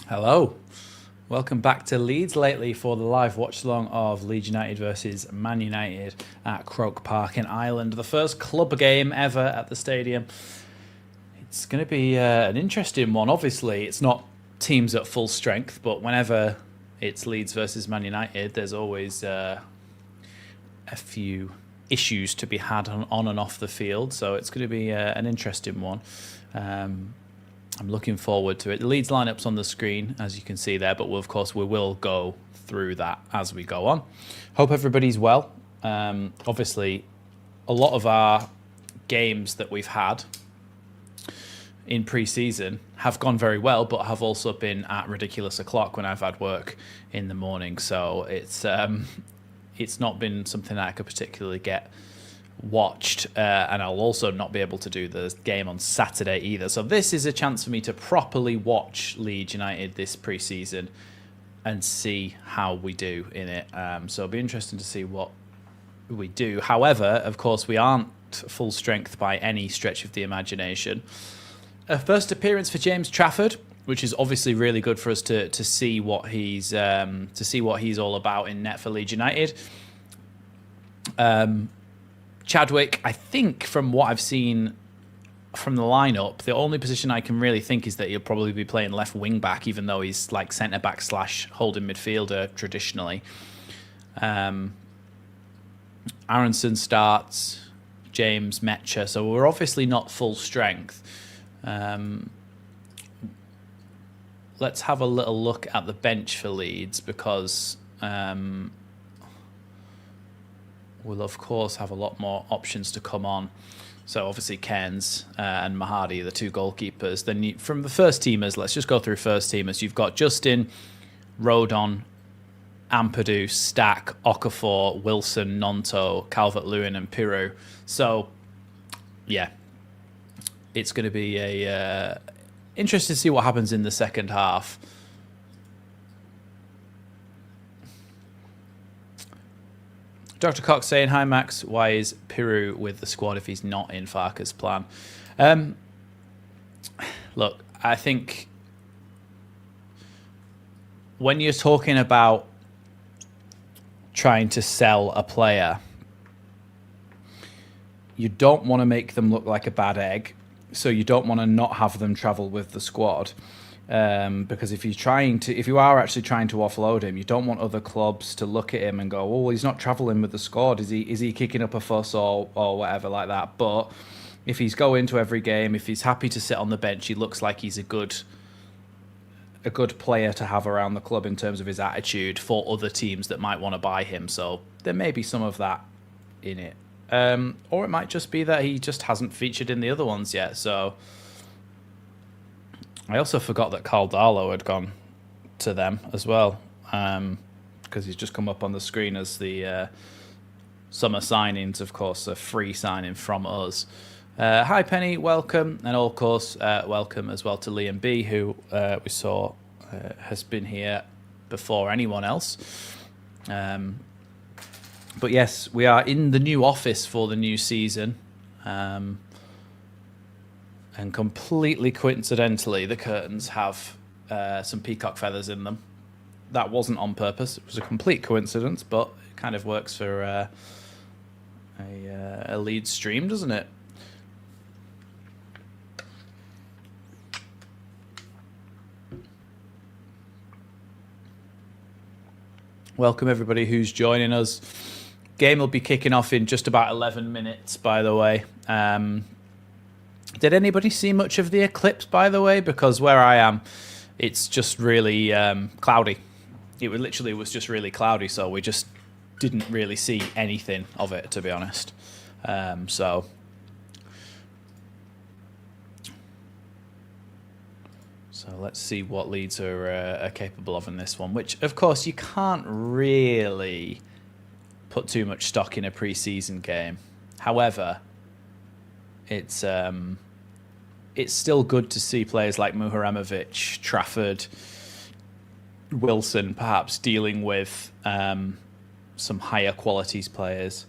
Hello. Welcome back to Leeds lately for the live watch-along of Leeds United versus Man United at Croke Park in Ireland. The first club game ever at the stadium. It's going to be an interesting one. Obviously, it's not teams at full strength, but whenever it's Leeds versus Man United, there's always a few issues to be had on and off the field. So it's going to be an interesting one. I'm looking forward to it. The Leeds lineup's on the screen, as you can see there, but of course we will go through that as we go on. Hope everybody's well. Obviously, a lot of our games that we've had in pre-season have gone very well, but have also been at ridiculous o'clock when I've had work in the morning. So it's not been something that I could particularly get watched, and I'll also not be able to do the game on Saturday either. So this is a chance for me to properly watch Leeds United this pre-season and see how we do in it. So it'll be interesting to see what we do. However, of course, we aren't full strength by any stretch of the imagination. A first appearance for James Trafford, which is obviously really good for us to see what he's all about in net for Leeds United. Chadwick, I think from what I've seen from the lineup, the only position I can really think is that he'll probably be playing left wing back, even though he's like centre back / holding midfielder traditionally. Aronson starts, James Metcher, so we're obviously not full strength. Let's have a little look at the bench for Leeds, because we'll of course have a lot more options to come on. So obviously Cairns and Mahadi, the two goalkeepers. Then from the first teamers, let's just go through first teamers. You've got Justin, Rodon, Ampadu, Stack, Okafor, Wilson, Nonto, Calvert-Lewin and Piru. So yeah, it's going to be interesting to see what happens in the second half. Dr. Cox saying, hi Max, why is Piru with the squad if he's not in Farke's plan? Look, I think when you're talking about trying to sell a player, you don't want to make them look like a bad egg, so you don't want to not have them travel with the squad. Because if you are actually trying to offload him, you don't want other clubs to look at him and go, "Oh, well, he's not travelling with the squad. Is he kicking up a fuss or whatever like that?" But if he's going to every game, if he's happy to sit on the bench, he looks like he's a good player to have around the club in terms of his attitude for other teams that might want to buy him. So there may be some of that in it, or it might just be that he just hasn't featured in the other ones yet. So. I also forgot that Carl Darlow had gone to them as well, because he's just come up on the screen as the summer signings, of course, a free signing from us. Hi, Penny, welcome. And, of course, welcome as well to Liam B, who we saw has been here before anyone else. But, yes, we are in the new office for the new season. And completely coincidentally, the curtains have some peacock feathers in them. That wasn't on purpose. It was a complete coincidence, but it kind of works for a lead stream, doesn't it? Welcome, everybody who's joining us. Game will be kicking off in just about 11 minutes, by the way. Did anybody see much of the eclipse, by the way? Because where I am, it's just really cloudy. It literally was just really cloudy, so we just didn't really see anything of it, to be honest. So let's see what Leeds are capable of in this one, which, of course, you can't really put too much stock in a pre-season game. However, it's still good to see players like Muharemovic, Trafford, Wilson perhaps dealing with some higher qualities players.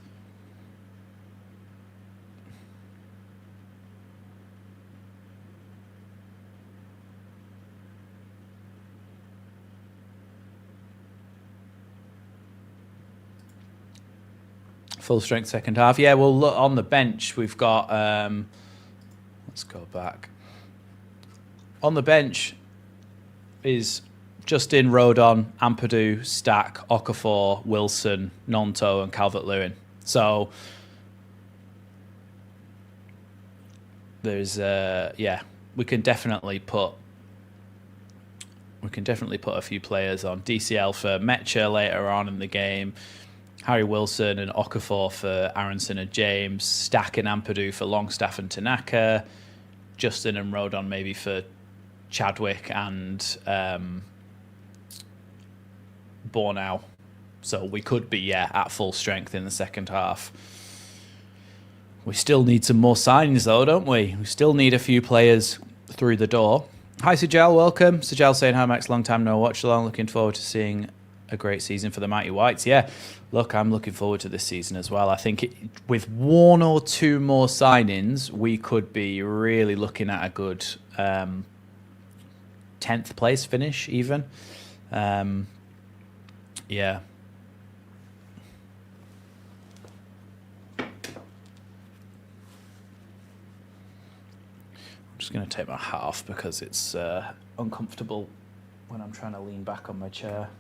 Full strength second half. Yeah, well, look, on the bench, we've got... let's go back. On the bench is Justin, Rodon, Ampadu, Stack, Okafor, Wilson, Nonto, and Calvert-Lewin. So there's we can definitely put a few players on. DCL for Mecha later on in the game. Harry Wilson and Okafor for Aronson and James. Stack and Ampadu for Longstaff and Tanaka. Justin and Rodon maybe for Chadwick and Bornau. So we could be at full strength in the second half. We still need some more signings though, don't we? We still need a few players through the door. Hi Sajal, welcome. Sajal saying hi Max, long time no watch along. Looking forward to seeing a great season for the Mighty Whites. Yeah, look, I'm looking forward to this season as well. I think with one or two more signings, we could be really looking at a good 10th place finish even. Yeah. I'm just going to take my hat off because it's uncomfortable when I'm trying to lean back on my chair.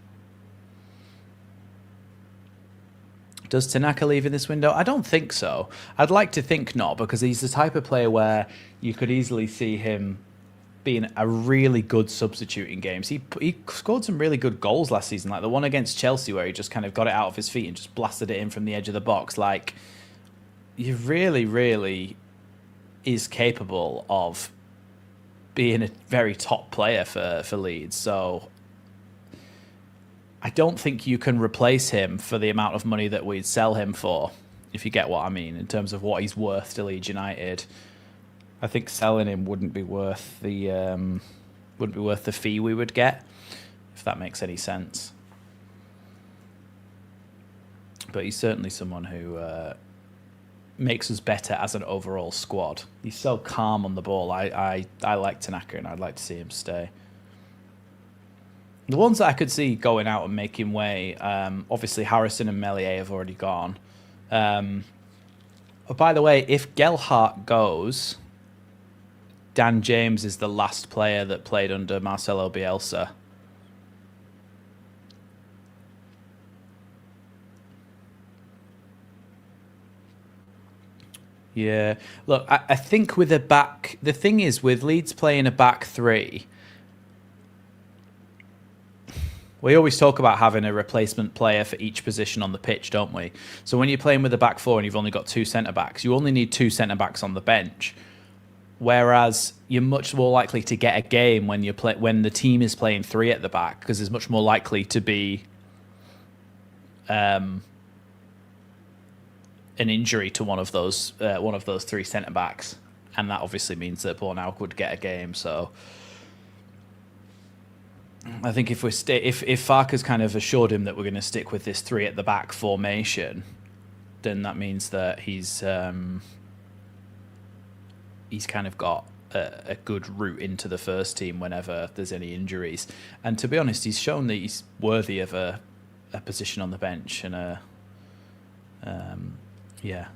Does Tanaka leave in this window? I don't think so. I'd like to think not, because he's the type of player where you could easily see him being a really good substitute in games. He scored some really good goals last season, like the one against Chelsea where he just kind of got it out of his feet and just blasted it in from the edge of the box. Like, he really, really is capable of being a very top player for Leeds. So I don't think you can replace him for the amount of money that we'd sell him for, if you get what I mean, in terms of what he's worth to Leeds United. I think selling him wouldn't be worth the fee we would get, if that makes any sense. But he's certainly someone who makes us better as an overall squad. He's so calm on the ball. I like Tanaka, and I'd like to see him stay. The ones that I could see going out and making way, obviously Harrison and Meslier have already gone. By the way, if Gelhardt goes, Dan James is the last player that played under Marcelo Bielsa. Yeah. Look, I think with a back... The thing is, with Leeds playing a back three, we always talk about having a replacement player for each position on the pitch, don't we? So when you're playing with a back four and you've only got two centre-backs, you only need two centre-backs on the bench. Whereas you're much more likely to get a game when when the team is playing three at the back, because there's much more likely to be an injury to one of those three centre backs, and that obviously means that Bornau would get a game. So I think if Farke's kind of assured him that we're going to stick with this three at the back formation, then that means that he's kind of got a good route into the first team whenever there's any injuries. And to be honest, he's shown that he's worthy of a position on the bench and a yeah.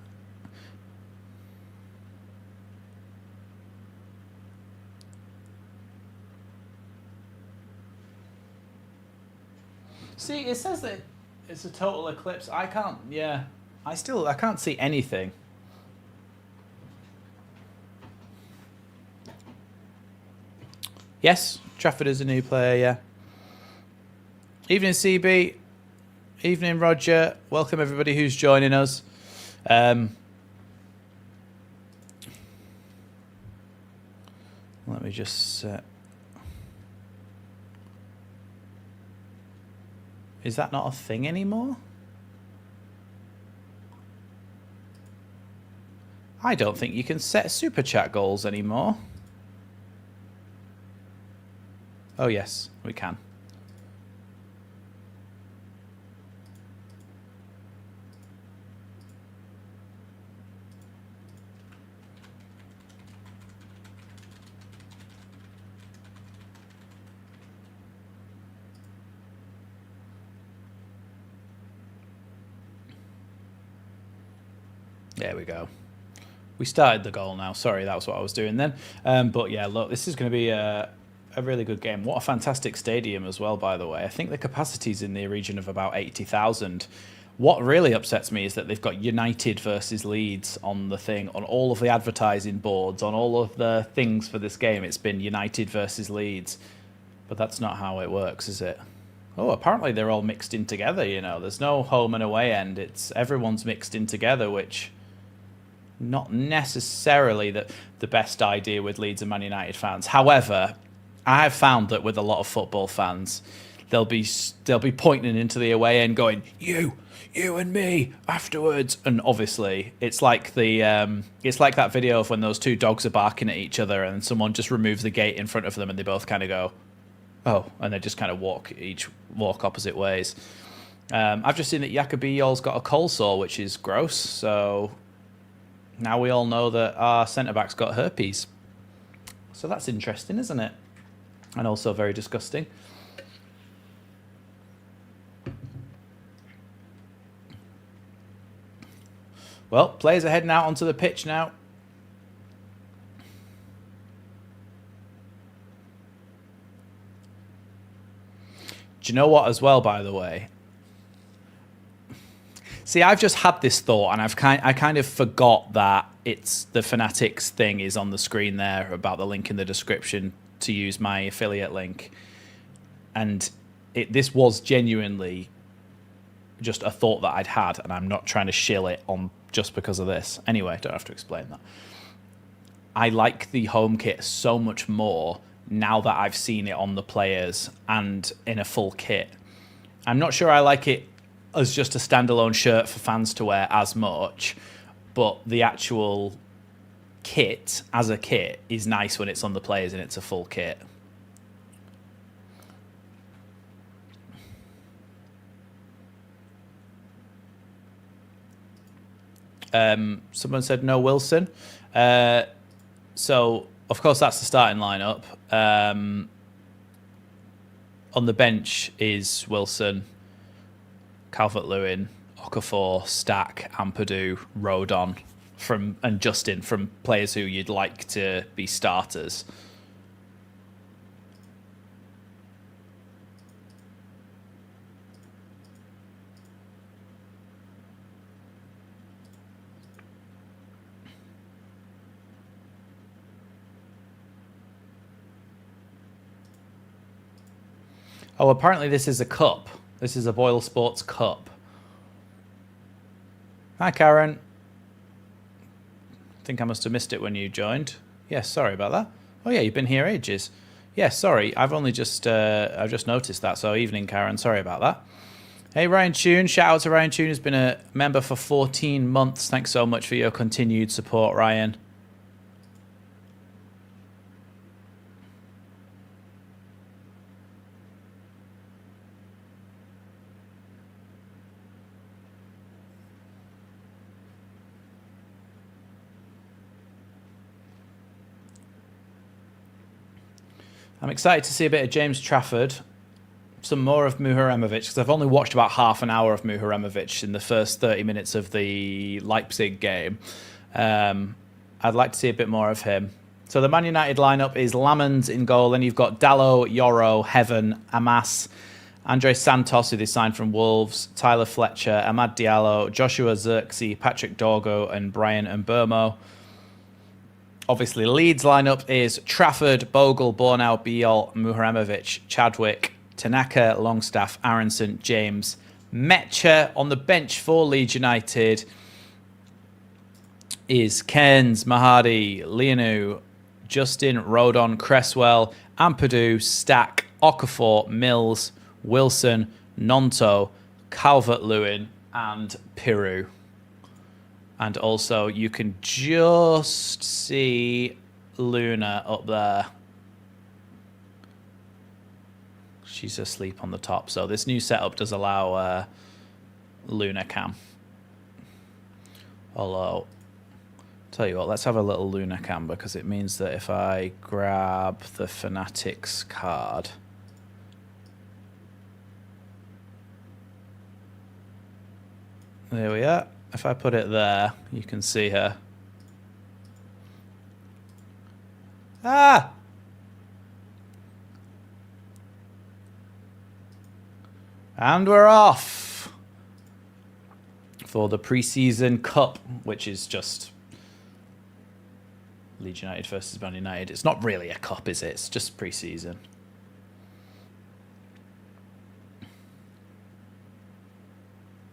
See, it says that it's a total eclipse. I can't. Yeah, I can't see anything. Yes, Trafford is a new player. Yeah. Evening, CB. Evening, Roger. Welcome everybody who's joining us. Let me just set. Is that not a thing anymore? I don't think you can set super chat goals anymore. Oh yes, we can. There we go. We started the goal now. Sorry, that was what I was doing then. But yeah, look, this is going to be a really good game. What a fantastic stadium as well, by the way. I think the capacity's in the region of about 80,000. What really upsets me is that they've got United versus Leeds on the thing, on all of the advertising boards, on all of the things for this game. It's been United versus Leeds. But that's not how it works, is it? Oh, apparently they're all mixed in together, you know. There's no home and away end. It's everyone's mixed in together, which not necessarily the best idea with Leeds and Man United fans. However, I have found that with a lot of football fans, they'll be pointing into the away end going, you and me afterwards. And obviously it's like that video of when those two dogs are barking at each other and someone just removes the gate in front of them and they both kind of go, oh, and they just kind of walk opposite ways. I've just seen that Yakubiyol's got a cold sore, which is gross. So now we all know that our centre-back's got herpes. So that's interesting, isn't it? And also very disgusting. Well, players are heading out onto the pitch now. Do you know what as well, by the way? See, I've just had this thought, and I kind of forgot that it's the Fanatics thing is on the screen there about the link in the description to use my affiliate link. And this was genuinely just a thought that I'd had, and I'm not trying to shill it on just because of this. Anyway, I don't have to explain that. I like the home kit so much more now that I've seen it on the players and in a full kit. I'm not sure I like it as just a standalone shirt for fans to wear as much, but the actual kit as a kit is nice when it's on the players and it's a full kit. Someone said no Wilson. So, of course, that's the starting lineup. On the bench is Wilson, Calvert-Lewin, Okafor, Stack, Ampadu, Rodon, and Justin, from players who you'd like to be starters. Oh, apparently this is a cup. This is a Boyle Sports Cup. Hi, Karen. I think I must have missed it when you joined. Yes, sorry about that. Oh yeah, you've been here ages. Yes, sorry. I've just noticed that. So evening, Karen. Sorry about that. Hey, Ryan Tune. Shout out to Ryan Tune, who's been a member for 14 months. Thanks so much for your continued support, Ryan. I'm excited to see a bit of James Trafford, some more of Muharemovic, because I've only watched about half an hour of Muharemovic in the first 30 minutes of the Leipzig game. I'd like to see a bit more of him. So the Man United lineup is Lamens in goal, then you've got Dalot, Yoro, Heaven, Amas, Andre Santos, who they signed from Wolves, Tyler Fletcher, Amad Diallo, Joshua Zirkzee, Patrick Dorgo, and Brian Mbermo. Obviously, Leeds lineup is Trafford, Bogle, Bornau, Biol, Muharemovic, Chadwick, Tanaka, Longstaff, Aronson, James, Metcher. On the bench for Leeds United is Cairns, Mahadi, Lianu, Justin, Rodon, Cresswell, Ampadu, Stack, Okafor, Mills, Wilson, Nonto, Calvert-Lewin, and Piru. And also, you can just see Luna up there. She's asleep on the top. So this new setup does allow Luna cam. Although, tell you what, let's have a little Luna cam, because it means that if I grab the Fanatics card... There we are. if I put it there, you can see her. Ah! And we're off for the pre-season cup, which is just Leeds United versus Man United. It's not really a cup, is it? It's just pre-season.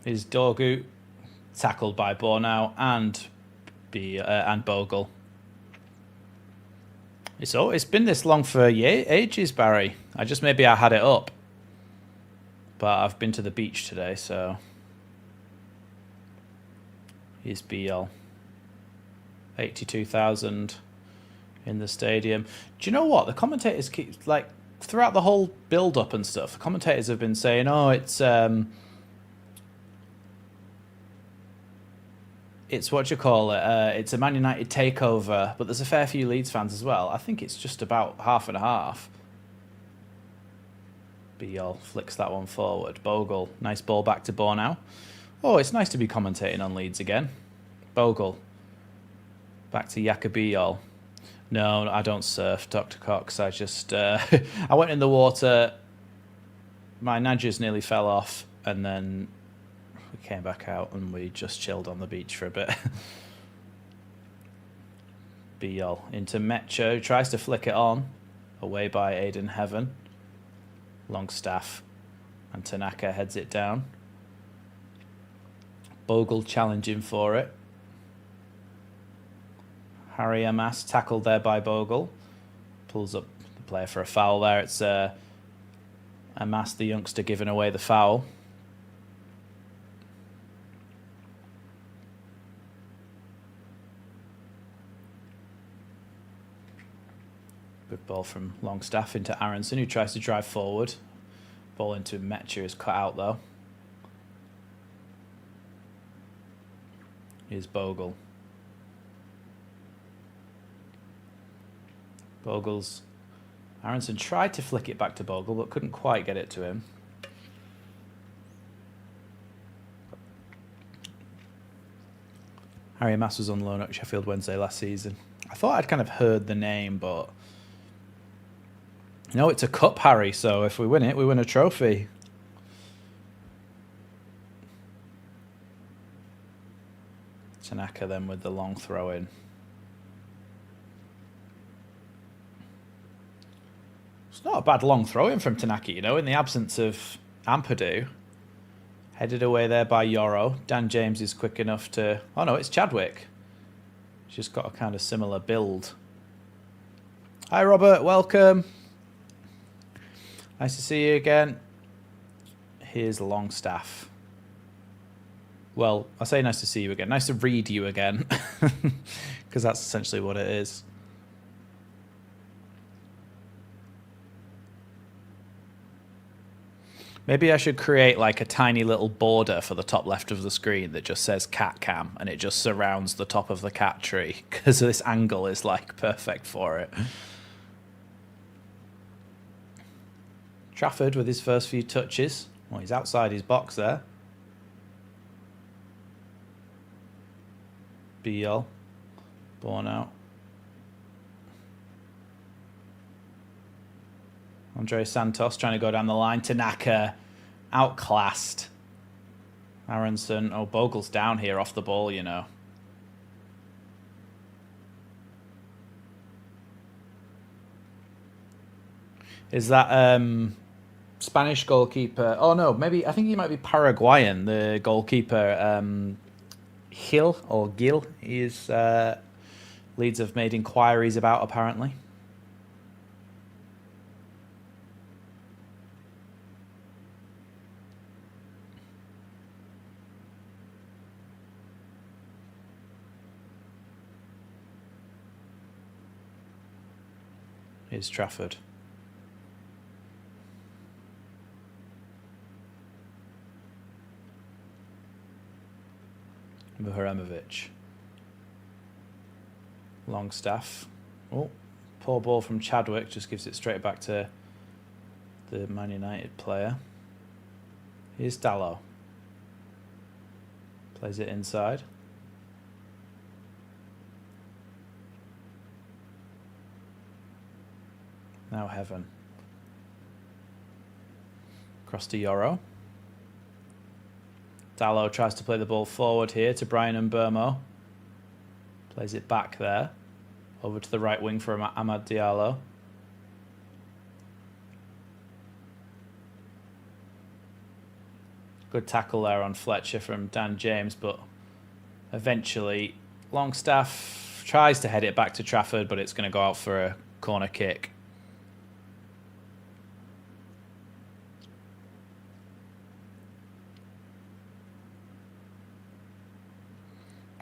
Is Dorgu tackled by Bornau and Bogle. It's been this long for ages, Barry. Maybe I had it up, but I've been to the beach today, so here's BL. 82,000 in the stadium. Do you know what? The commentators keep, like, throughout the whole build-up and stuff, the commentators have been saying, oh, it's what you call it. It's a Man United takeover, but there's a fair few Leeds fans as well. I think it's just about half and half. BL flicks that one forward. Bogle, nice ball back to Bornau. Oh, it's nice to be commentating on Leeds again. Bogle, back to Yacobiol. No, I don't surf, Dr. Cox. I just I went in the water. My nudges nearly fell off, and then we came back out and we just chilled on the beach for a bit. BL into Mecho, tries to flick it on, away by Aiden Heaven. Longstaff and Tanaka heads it down. Bogle challenging for it. Harry Amas tackled there by Bogle. Pulls up the player for a foul there. It's Amas, the youngster, giving away the foul. Good ball from Longstaff into Aronson, who tries to drive forward. Ball into Metcher is cut out, though. Here's Bogle. Aronson tried to flick it back to Bogle, but couldn't quite get it to him. Harry Mass was on loan at Sheffield Wednesday last season. I thought I'd kind of heard the name, but no, it's a cup, Harry, so if we win it, we win a trophy. Tanaka then with the long throw in. It's not a bad long throw in from Tanaka, you know, in the absence of Ampadu. Headed away there by Yoro. Dan James is quick enough to... Oh, no, it's Chadwick. He's just got a kind of similar build. Hi, Robert. Welcome. Nice to see you again. Here's Longstaff. Well, I say nice to see you again. Nice to read you again. Because that's essentially what it is. Maybe I should create like a tiny little border for the top left of the screen that just says cat cam and it just surrounds the top of the cat tree because this angle is like perfect for it. Trafford with his first few touches. Well, he's outside his box there. BL. Born out. Andre Santos trying to go down the line. Tanaka outclassed. Aronson. Oh, Bogle's down here off the ball, you know. Is that Spanish goalkeeper? Oh, no, maybe. I think he might be Paraguayan, the goalkeeper. Gil. He is, Leeds have made inquiries about, apparently. Here's Trafford. Vuhremovic. Longstaff. Oh, poor ball from Chadwick. Just gives it straight back to the Man United player. Here's Dallo. Plays it inside. Now Heaven. Across to Yoro. Dallo tries to play the ball forward here to Brian and Burmo. Plays it back there. Over to the right wing for Amad Diallo. Good tackle there on Fletcher from Dan James, but eventually Longstaff tries to head it back to Trafford, but it's going to go out for a corner kick.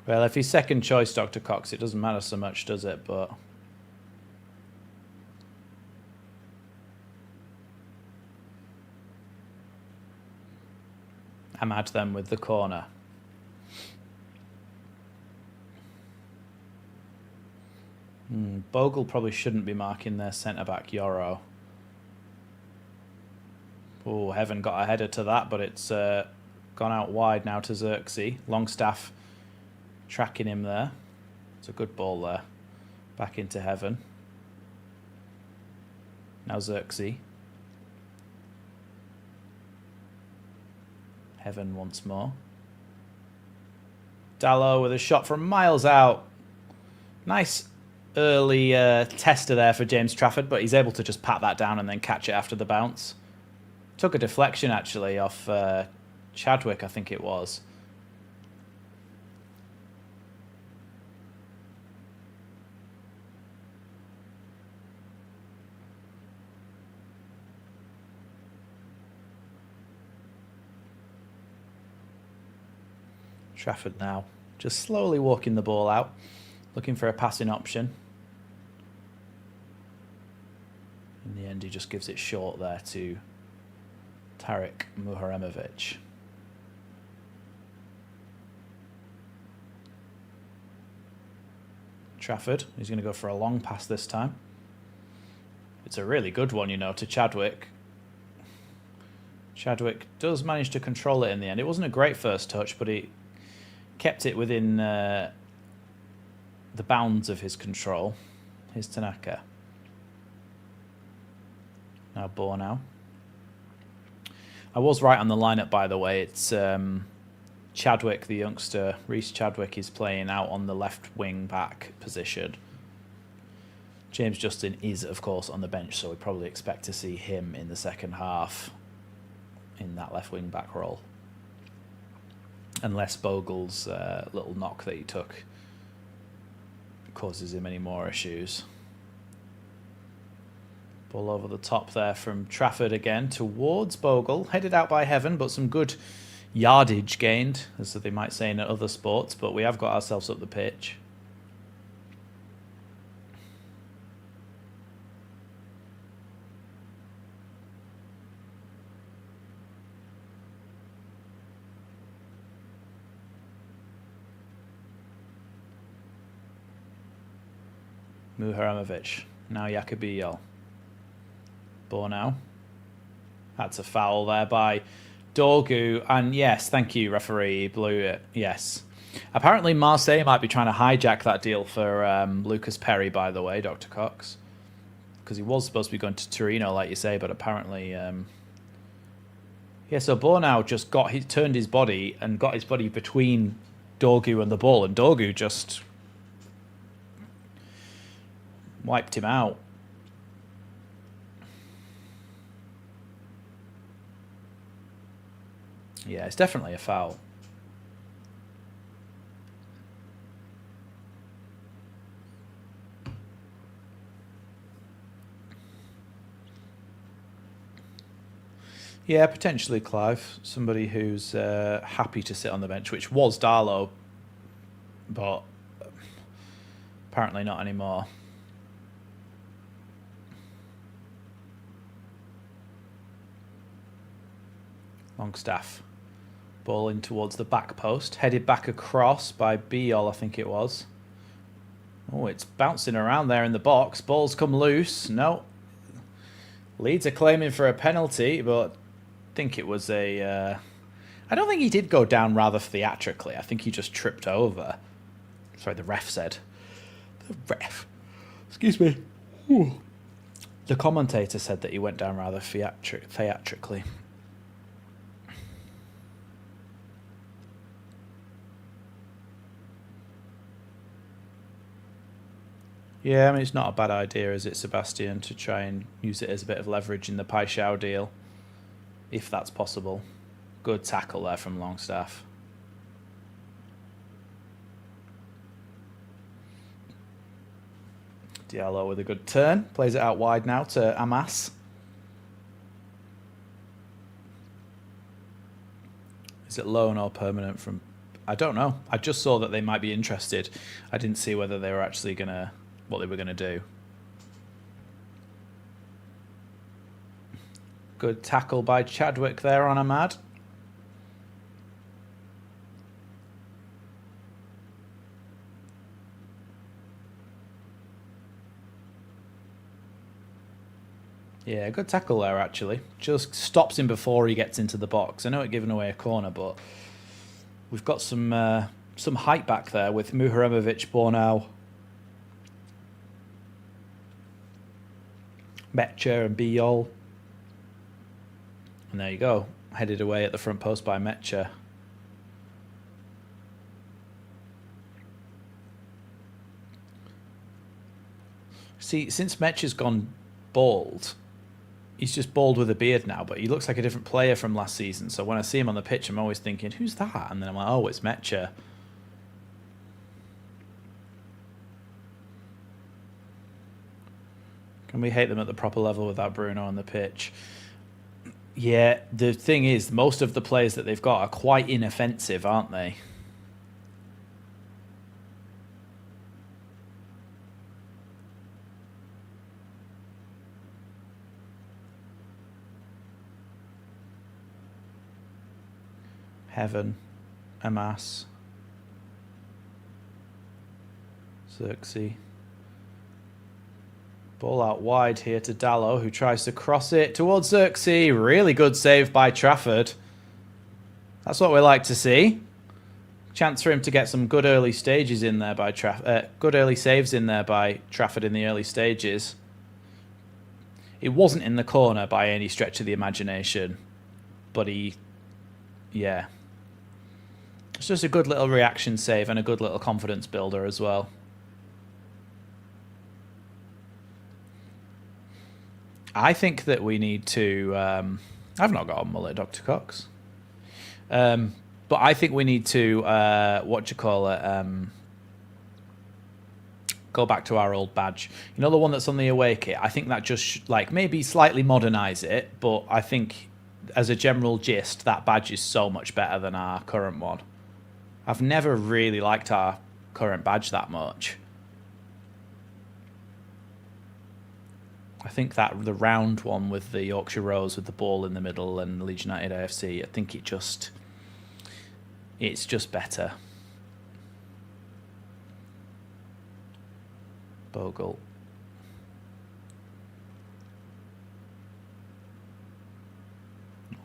Well, if he's second choice, Dr. Cox, it doesn't matter so much, does it? But Ahmad then with the corner. Bogle probably shouldn't be marking their centre-back, Yoro. Oh, Heaven got a header to that, but it's gone out wide now to Xerxes. Longstaff tracking him there. It's a good ball there. Back into Heaven. Now Xerxes. Heaven once more. Dallo with a shot from miles out. Nice early tester there for James Trafford, but he's able to just pat that down and then catch it after the bounce. Took a deflection, actually, off Chadwick, I think it was. Trafford now just slowly walking the ball out, looking for a passing option. In the end, he just gives it short there to Tarek Muharemovic. Trafford, he's going to go for a long pass this time. It's a really good one, you know, to Chadwick. Chadwick does manage to control it in the end. It wasn't a great first touch, but he kept it within the bounds of his control. Here's Tanaka. Now Bornau. I was right on the lineup, by the way. It's Chadwick, the youngster. Reece Chadwick is playing out on the left wing back position. James Justin is, of course, on the bench, so we probably expect to see him in the second half in that left wing back role. Unless Bogle's little knock that he took causes him any more issues. Ball over the top there from Trafford again towards Bogle. Headed out by Heaven, but some good yardage gained, as they might say in other sports. But we have got ourselves up the pitch. Muharemovic. Now Yakubiel. Bornau. That's a foul there by Dorgu. And yes, thank you, referee. He blew it. Yes. Apparently Marseille might be trying to hijack that deal for Lucas Perry, by the way, Dr. Cox. Because he was supposed to be going to Torino, like you say, but apparently... Yeah, so Bornau just turned his body and got his body between Dorgu and the ball, and Dorgu just wiped him out. Yeah, it's definitely a foul. Yeah, potentially Clive. Somebody who's happy to sit on the bench, which was Darlow, but apparently not anymore. Longstaff. Ball in towards the back post. Headed back across by Biol, I think it was. Oh, it's bouncing around there in the box. Ball's come loose. No. Leeds are claiming for a penalty, but I think it was a... I I don't think he did go down rather theatrically. I think he just tripped over. Sorry, the ref said. The ref. Excuse me. Ooh. The commentator said that he went down rather theatrically. Yeah, I mean, it's not a bad idea, is it, Sebastian, to try and use it as a bit of leverage in the Paixão deal, if that's possible. Good tackle there from Longstaff. Diallo with a good turn. Plays it out wide now to Amas. Is it loan or permanent from... I don't know. I just saw that they might be interested. I didn't see whether they were actually going to... what they were going to do. Good tackle by Chadwick there on Ahmad. Yeah, good tackle there, actually. Just stops him before he gets into the box. I know it giving away a corner, but we've got some height back there with Muharemovic, Bornau, Metcher and Biol. And there you go. Headed away at the front post by Metcher. See, since Metcher's gone bald, he's just bald with a beard now, but he looks like a different player from last season. So when I see him on the pitch, I'm always thinking, who's that? And then I'm like, oh, it's Metcher. Can we hate them at the proper level without Bruno on the pitch? Yeah, the thing is, most of the players that they've got are quite inoffensive, aren't they? Heaven, Amas, Xerxes. Ball out wide here to Dallo, who tries to cross it towards Xerxes. Really good save by Trafford. That's what we like to see. Chance for him to get some good early stages in there by good early saves in there by Trafford in the early stages. It wasn't in the corner by any stretch of the imagination, but yeah. It's just a good little reaction save and a good little confidence builder as well. I think that we need to... I've not got a mullet, Dr. Cox. But I think we need to, go back to our old badge. You know, the one that's on the away kit? I think that just, maybe slightly modernise it, but I think as a general gist, that badge is so much better than our current one. I've never really liked our current badge that much. I think that the round one with the Yorkshire Rose with the ball in the middle and Leeds United AFC, I think it's just better. Bogle.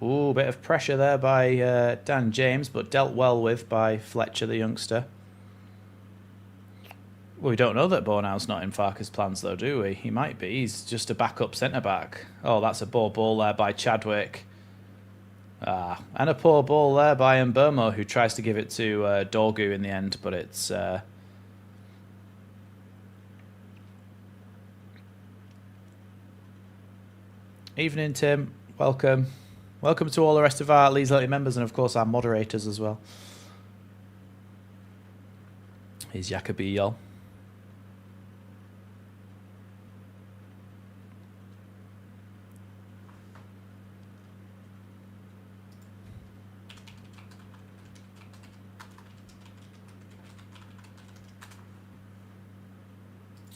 Ooh, bit of pressure there by Dan James, but dealt well with by Fletcher, the youngster. Well, we don't know that Bornau's not in Farke's plans, though, do we? He might be. He's just a backup centre-back. Oh, that's a poor ball there by Chadwick. And a poor ball there by Mbermo, who tries to give it to Dorgu in the end, but it's... Evening, Tim. Welcome. Welcome to all the rest of our Leeds United members and, of course, our moderators as well. Here's Jacobi Yol.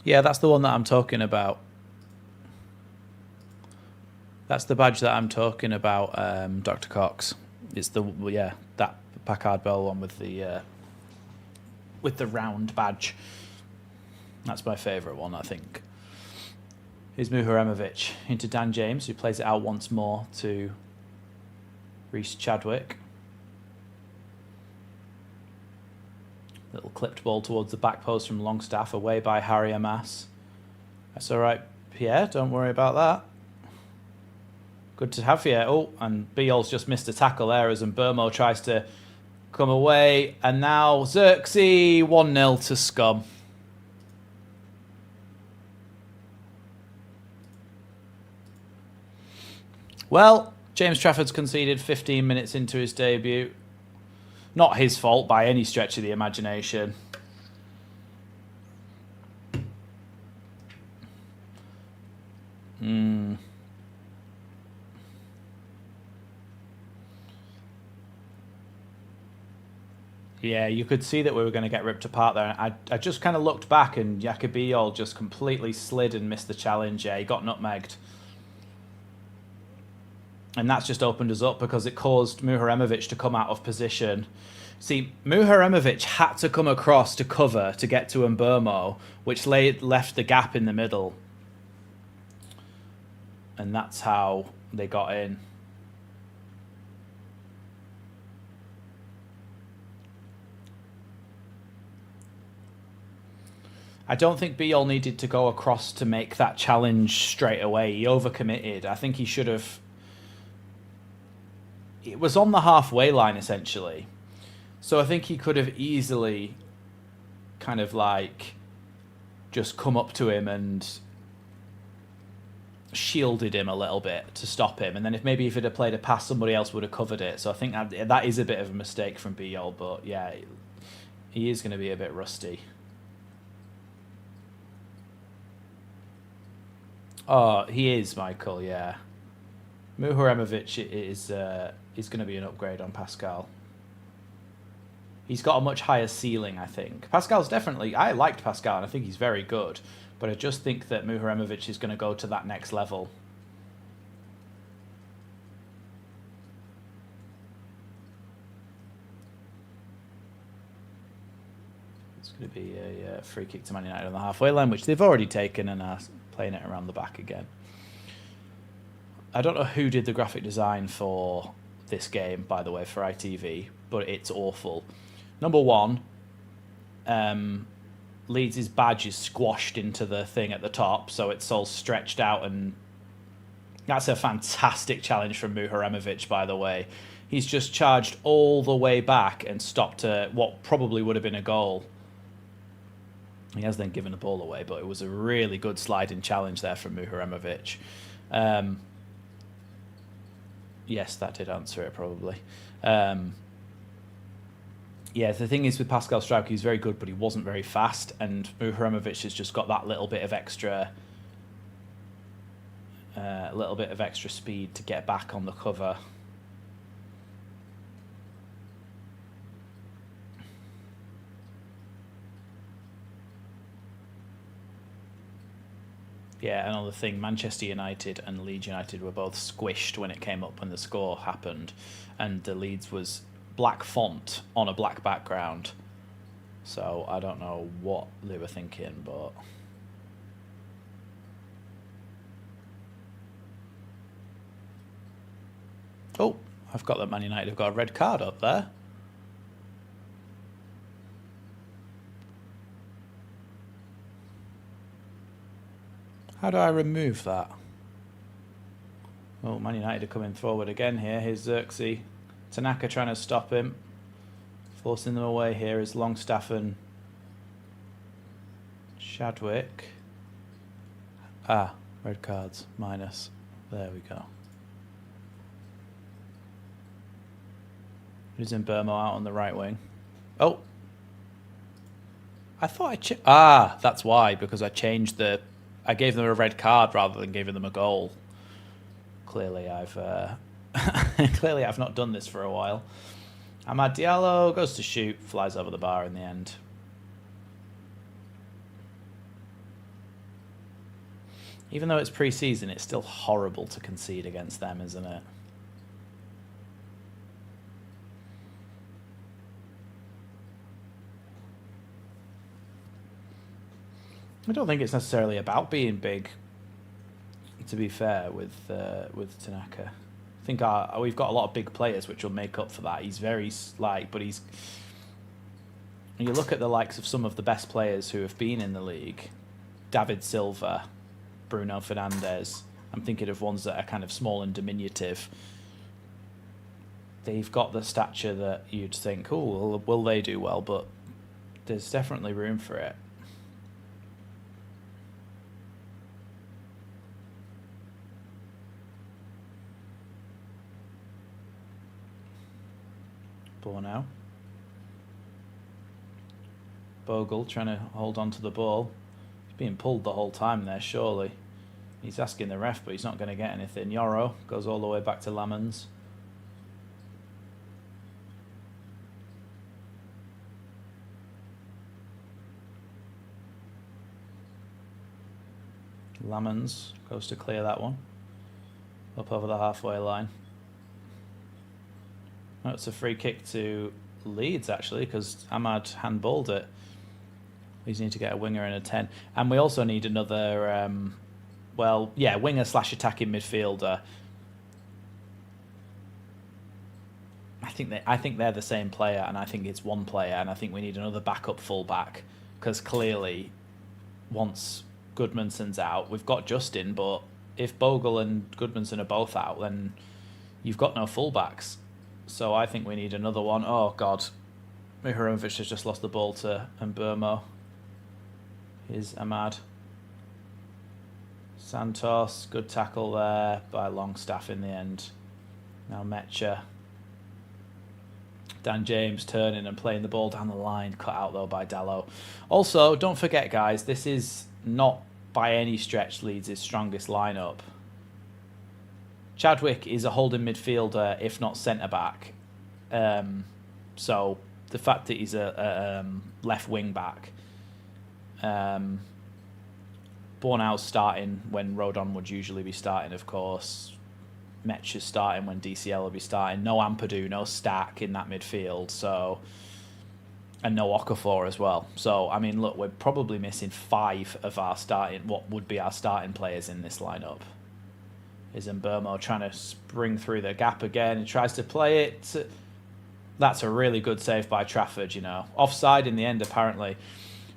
Yeah, that's the one that I'm talking about. That's the badge that I'm talking about, Dr. Cox. It's that Packard Bell one with the round badge. That's my favourite one, I think. Here's Muharemovic into Dan James, who plays it out once more to Reece Chadwick. clipped ball towards the back post from Longstaff, away by Harry Amass. That's all right, Pierre. Don't worry about that. Good to have Pierre. Oh, and Beale's just missed a tackle there as Mbermo tries to come away. And now Xerxes 1-0 to Scum. Well, James Trafford's conceded 15 minutes into his debut. Not his fault by any stretch of the imagination. Yeah, you could see that we were going to get ripped apart there. I just kind of looked back and Jacobiol just completely slid and missed the challenge. Yeah, he got nutmegged. And that's just opened us up because it caused Muharemovic to come out of position. See, Muharemovic had to come across to cover to get to Mbermo, which left the gap in the middle. And that's how they got in. I don't think Beale needed to go across to make that challenge straight away. He overcommitted. I think he should have... It was on the halfway line, essentially. So I think he could have easily kind of like just come up to him and shielded him a little bit to stop him. And then if he'd have played a pass, somebody else would have covered it. So I think that is a bit of a mistake from Beale. But yeah, he is going to be a bit rusty. Oh, he is, Michael, yeah. Muharemovic is going to be an upgrade on Pascal. He's got a much higher ceiling, I think. Pascal's definitely... I liked Pascal, and I think he's very good. But I just think that Muharemovic is going to go to that next level. It's going to be a free kick to Man United on the halfway line, which they've already taken and are playing it around the back again. I don't know who did the graphic design for this game, by the way, for ITV, but it's awful. Number one, Leeds' badge is squashed into the thing at the top, so it's all stretched out, and that's a fantastic challenge from Muharemovic, by the way. He's just charged all the way back and stopped what probably would have been a goal. He has then given the ball away, but it was a really good sliding challenge there from Muharemovic. Yes, that did answer it, probably. Yeah, the thing is with Pascal Struijk, he's very good, but he wasn't very fast, and Muharemovic has just got that little bit of extra speed to get back on the cover. Yeah, another thing, Manchester United and Leeds United were both squished when it came up when the score happened, and the Leeds was black font on a black background. So I don't know what they were thinking, but... Oh, I've got that Man United have got a red card up there. How do I remove that? Oh, Man United are coming forward again here. Here's Xerxes. Tanaka trying to stop him. Forcing them away here is Longstaff and Chadwick. Ah, red cards. Minus. There we go. Who's in Burmo out on the right wing? Oh. I thought that's why, because I changed I gave them a red card rather than giving them a goal. Clearly, I've not done this for a while. Amad Diallo goes to shoot, flies over the bar in the end. Even though it's pre-season, it's still horrible to concede against them, isn't it? I don't think it's necessarily about being big, to be fair, with Tanaka. I think we've got a lot of big players which will make up for that. He's very slight, but he's And you look at the likes of some of the best players who have been in the league, David Silva, Bruno Fernandes. I'm thinking of ones that are kind of small and diminutive. They've got the stature that you'd think, oh, well, will they do well? But there's definitely room for it. Ball now. Bogle trying to hold on to the ball. He's being pulled the whole time there, surely. He's asking the ref, but he's not going to get anything. Yoro goes all the way back to Lamans. Lamans goes to clear that one. Up over the halfway line. Oh, it's a free kick to Leeds, actually, because Ahmad handballed it. We need to get a winger and a 10. And we also need another, winger/attacking midfielder. I think they're the same player, and I think it's one player, and I think we need another backup fullback, because clearly, once Goodmanson's out, we've got Justin, but if Bogle and Goodmanson are both out, then you've got no fullbacks. So I think we need another one. Oh, God. Mihajlovic has just lost the ball to Mbermo. Here's Ahmad. Santos, good tackle there by Longstaff in the end. Now Mecha. Dan James turning and playing the ball down the line. Cut out, though, by Dallo. Also, don't forget, guys, this is not by any stretch Leeds' strongest lineup. Chadwick is a holding midfielder, if not centre-back. So the fact that he's a left wing-back. Bornau's starting when Rodon would usually be starting, of course. Metch is starting when DCL will be starting. No Ampadu, no Stack in that midfield. So, and no Okafor as well. So, I mean, look, we're probably missing 5 of our what would be our starting players in this lineup. Is Mbermo trying to spring through the gap again and tries to play it. That's a really good save by Trafford, you know. Offside in the end, apparently.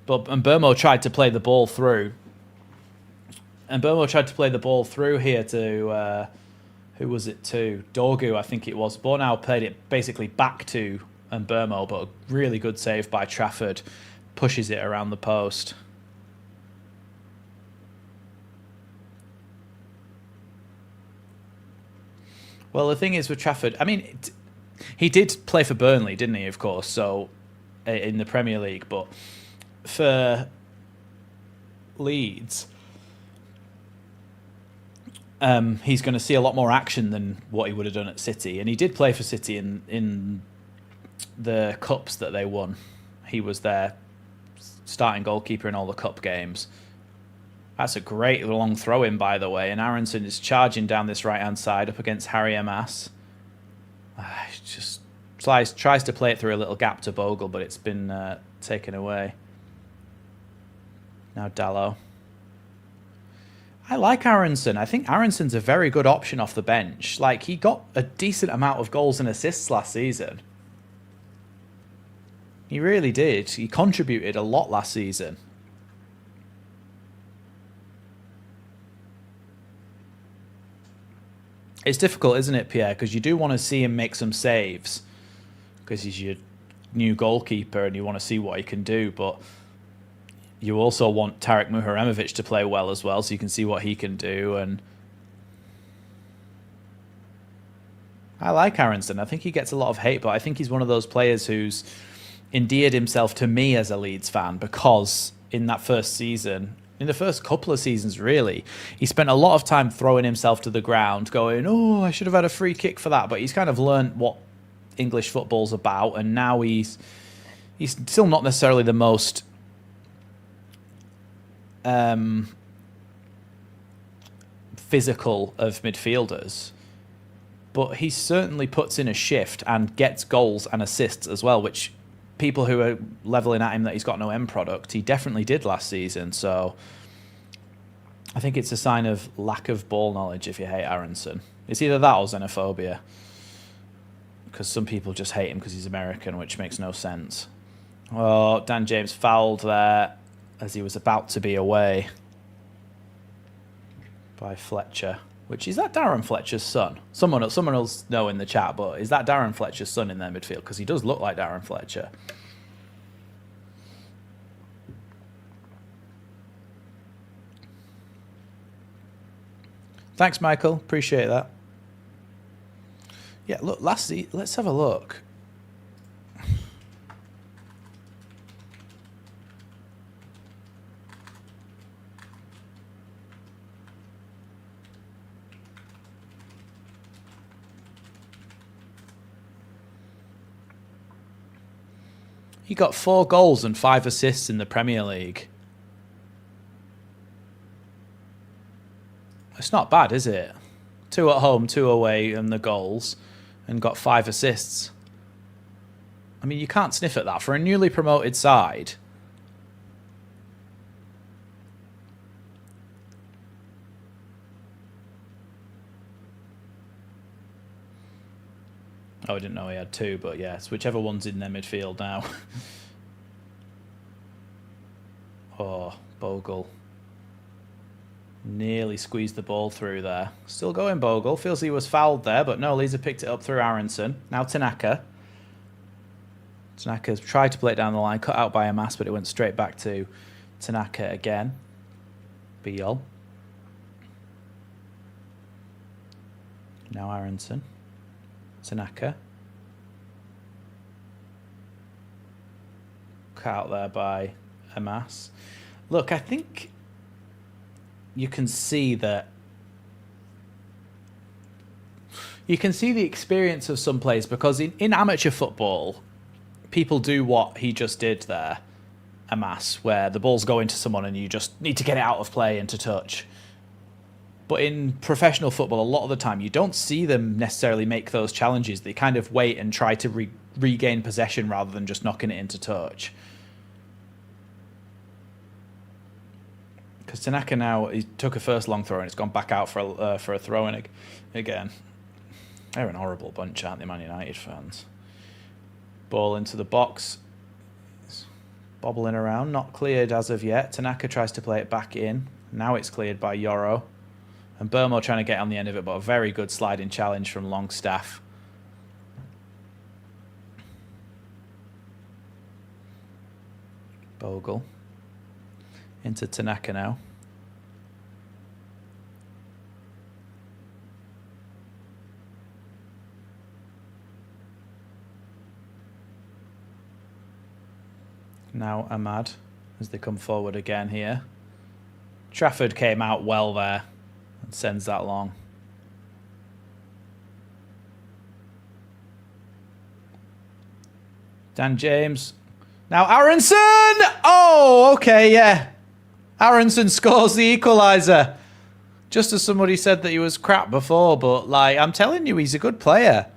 But Mbermo tried to play the ball through. Here to, who was it to? Dorgu, I think it was. Bornau played it basically back to Mbermo, but a really good save by Trafford. Pushes it around the post. Well, the thing is with Trafford, I mean, he did play for Burnley, didn't he, of course, so in the Premier League, but for Leeds, he's going to see a lot more action than what he would have done at City, and he did play for City in the cups that they won. He was their starting goalkeeper in all the cup games. That's a great long throw-in, by the way. And Aronson is charging down this right-hand side up against Harry Emas. Just tries to play it through a little gap to Bogle, but it's been taken away. Now Dallo. I like Aronson. I think Aronson's a very good option off the bench. Like, he got a decent amount of goals and assists last season. He really did. He contributed a lot last season. It's difficult, isn't it, Pierre? Because you do want to see him make some saves because he's your new goalkeeper and you want to see what he can do. But you also want Tarek Mihajlovic to play well as well, so you can see what he can do. And I like Aronson. I think he gets a lot of hate, but I think he's one of those players who's endeared himself to me as a Leeds fan because in that first season, in the first couple of seasons, really, he spent a lot of time throwing himself to the ground, going, oh, I should have had a free kick for that. But he's kind of learnt what English football's about, and now he's still not necessarily the most physical of midfielders, but he certainly puts in a shift and gets goals and assists as well, which people who are levelling at him that he's got no end product, he definitely did last season. So I think it's a sign of lack of ball knowledge if you hate Aronson. It's either that or xenophobia, because some people just hate him because he's American, which makes no sense. Oh, Dan James fouled there as he was about to be away by Fletcher. Which, is that Darren Fletcher's son? Someone will know in the chat, but is that Darren Fletcher's son in their midfield? Because he does look like Darren Fletcher. Thanks, Michael. Appreciate that. Yeah, look, let's have a look. He got 4 goals and 5 assists in the Premier League. It's not bad, is it? 2 at home, 2 away, and the goals, and got 5 assists. I mean, you can't sniff at that for a newly promoted side. Oh, I didn't know he had 2, but yes, whichever one's in their midfield now. Oh, Bogle. Nearly squeezed the ball through there. Still going, Bogle. Feels he was fouled there, but no, Leeds have picked it up through Aronson. Now Tanaka. Tanaka's tried to play it down the line, cut out by Amas, but it went straight back to Tanaka again. Beal. Now Aronson. Tanaka. Cut out there by Amas. Look, I think you can see that you can see the experience of some players, because in amateur football, people do what he just did there, Amas, where the ball's going to someone and you just need to get it out of play into touch. But in professional football, a lot of the time, you don't see them necessarily make those challenges. They kind of wait and try to regain possession rather than just knocking it into touch. Because Tanaka now, he took a first long throw and it's gone back out for a throw-in again. They're an horrible bunch, aren't they, Man United fans? Ball into the box. It's bobbling around, not cleared as of yet. Tanaka tries to play it back in. Now it's cleared by Yoro. And Burmo trying to get on the end of it, but a very good sliding challenge from Longstaff. Bogle. Into Tanaka now. Now Ahmad as they come forward again here. Trafford came out well there and sends that long. Dan James. Now Aronson! Oh, okay, yeah. Aronson scores the equaliser. Just as somebody said that he was crap before, but like I'm telling you, he's a good player.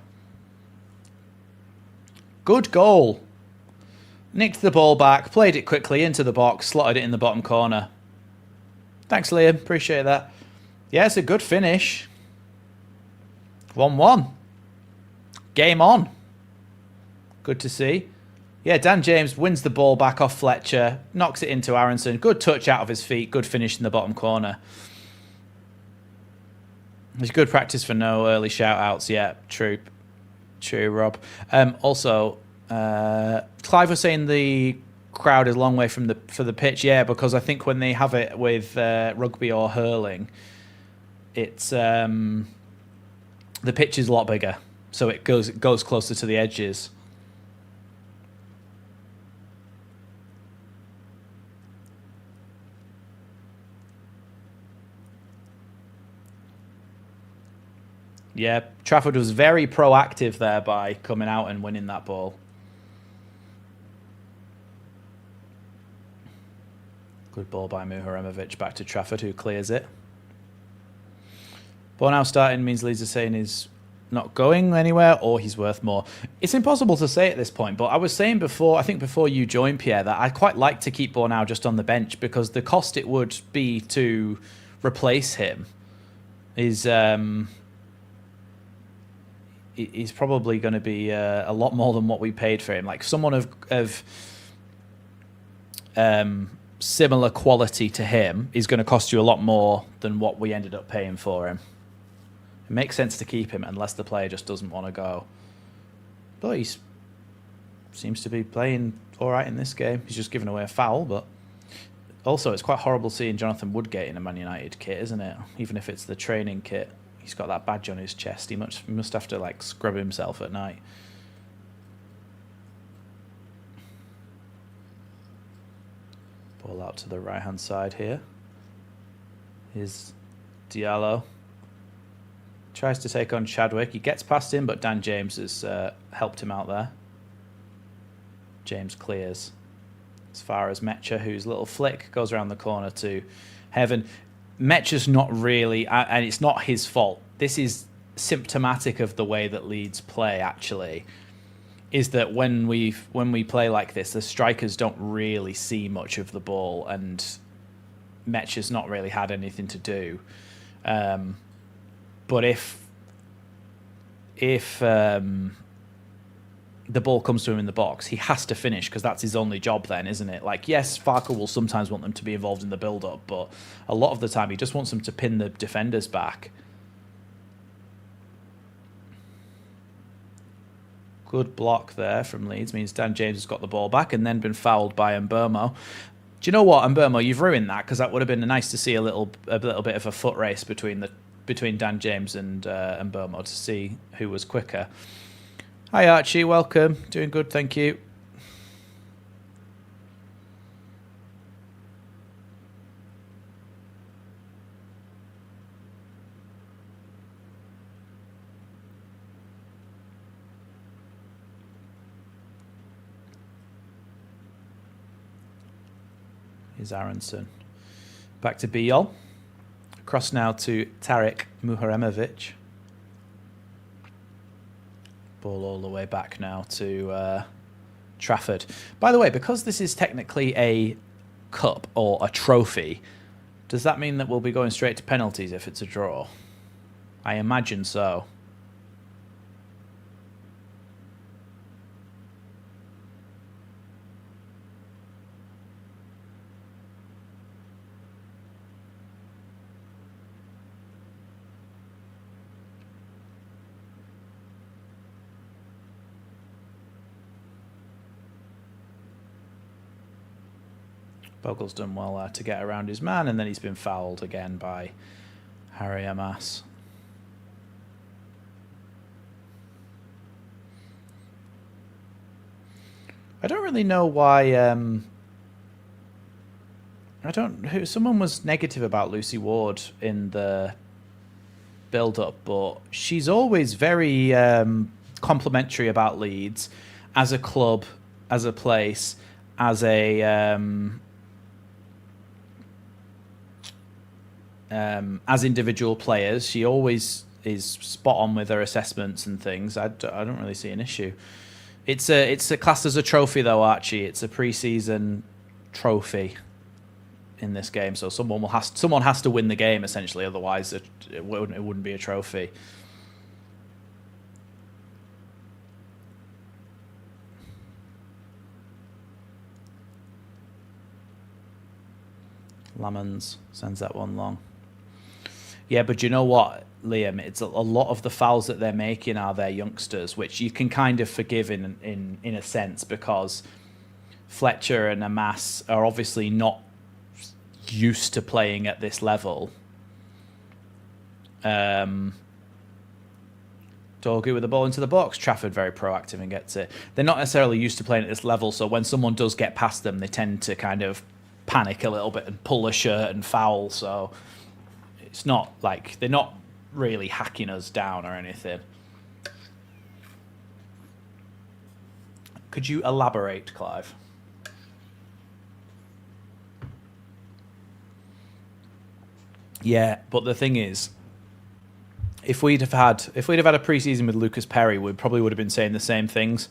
Good goal. Nicked the ball back, played it quickly into the box, slotted it in the bottom corner. Thanks, Liam. Appreciate that. Yeah, it's a good finish. 1-1. Game on. Good to see. Yeah, Dan James wins the ball back off Fletcher, knocks it into Aronson. Good touch out of his feet, good finish in the bottom corner. It's good practice for no early shout-outs yet. True, Rob. Also, Clive was saying the crowd is a long way for the pitch. Yeah, because I think when they have it with rugby or hurling, it's the pitch is a lot bigger, so it goes closer to the edges. Yeah, Trafford was very proactive there by coming out and winning that ball. Good ball by Muharemovic back to Trafford, who clears it. Ball now starting means Leeds are saying he's not going anywhere or he's worth more. It's impossible to say at this point, but I was saying before, I think before you joined, Pierre, that I'd quite like to keep Bornau just on the bench because the cost it would be to replace him is probably going to be a lot more than what we paid for him. Like someone of similar quality to him is going to cost you a lot more than what we ended up paying for him. It makes sense to keep him unless the player just doesn't want to go. But he seems to be playing all right in this game. He's just given away a foul, but also it's quite horrible seeing Jonathan Woodgate in a Man United kit, isn't it? Even if it's the training kit, he's got that badge on his chest. He must have to like scrub himself at night. Ball out to the right-hand side here. Here's Diallo. Tries to take on Chadwick. He gets past him, but Dan James has helped him out there. James clears as far as Mecha, whose little flick goes around the corner to Heaven. Mecha's not really, and it's not his fault. This is symptomatic of the way that Leeds play, actually, is that when we play like this, the strikers don't really see much of the ball, and Mecha's not really had anything to do. But if the ball comes to him in the box, he has to finish because that's his only job then, isn't it? Like, yes, Farke will sometimes want them to be involved in the build-up, but a lot of the time he just wants them to pin the defenders back. Good block there from Leeds. Means Dan James has got the ball back and then been fouled by Mbermo. Do you know what, Mbermo? You've ruined that because that would have been nice to see a little bit of a foot race between Dan James and Mbermo to see who was quicker. Hi Archie, welcome. Doing good, thank you. Here's Aronson. Back to Biol. Across now to Tarek Muharemovic. Ball all the way back now to Trafford. By the way, because this is technically a cup or a trophy, does that mean that we'll be going straight to penalties if it's a draw? I imagine so. Bogle's done well to get around his man, and then he's been fouled again by Harry Amas. I don't really know why. Someone was negative about Lucy Ward in the build-up, but she's always very complimentary about Leeds as a club, as a place, as a as individual players. She always is spot on with her assessments and things. I don't really see an issue. It's a classed as a trophy though, Archie. It's a pre-season trophy in this game, so someone has to win the game essentially. Otherwise, it wouldn't be a trophy. Lamons sends that one long. Yeah, but you know what, Liam? It's a lot of the fouls that they're making are their youngsters, which you can kind of forgive in a sense because Fletcher and Amas are obviously not used to playing at this level. Dorgu with the ball into the box. Trafford very proactive and gets it. They're not necessarily used to playing at this level, so when someone does get past them, they tend to kind of panic a little bit and pull a shirt and foul. So it's not like they're not really hacking us down or anything. Could you elaborate, Clive? Yeah, but the thing is, if we'd have had a pre-season with Lucas Perry, we probably would have been saying the same things.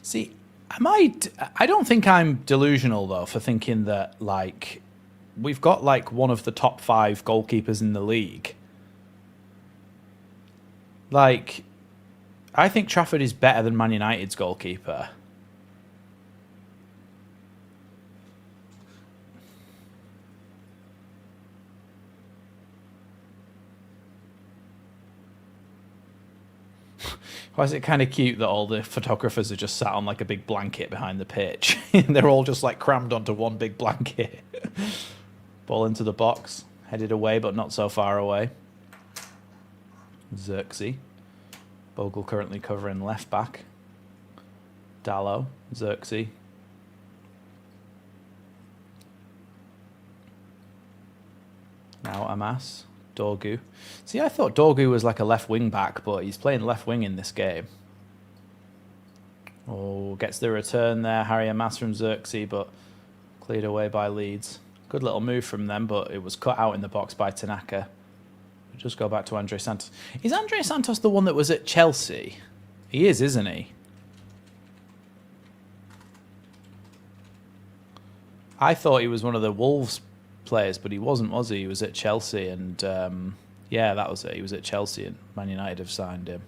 See, I don't think I'm delusional though for thinking that like we've got like one of the top 5 goalkeepers in the league. Like, I think Trafford is better than Man United's goalkeeper. Why is it kind of cute that all the photographers are just sat on like a big blanket behind the pitch? And they're all just like crammed onto one big blanket. Ball into the box. Headed away, but not so far away. Xerxes. Bogle currently covering left back. Dalot. Xerxes. Now Amas. Dorgu. See, I thought Dorgu was like a left wing back, but he's playing left wing in this game. Oh, gets the return there. Harry Amas from Xerxes, but cleared away by Leeds. Good little move from them, but it was cut out in the box by Tanaka. We'll just go back to Andre Santos. Is Andre Santos the one that was at Chelsea? He is, isn't he? I thought he was one of the Wolves players, but he wasn't, was he? He was at Chelsea, and yeah, that was it. He was at Chelsea, and Man United have signed him.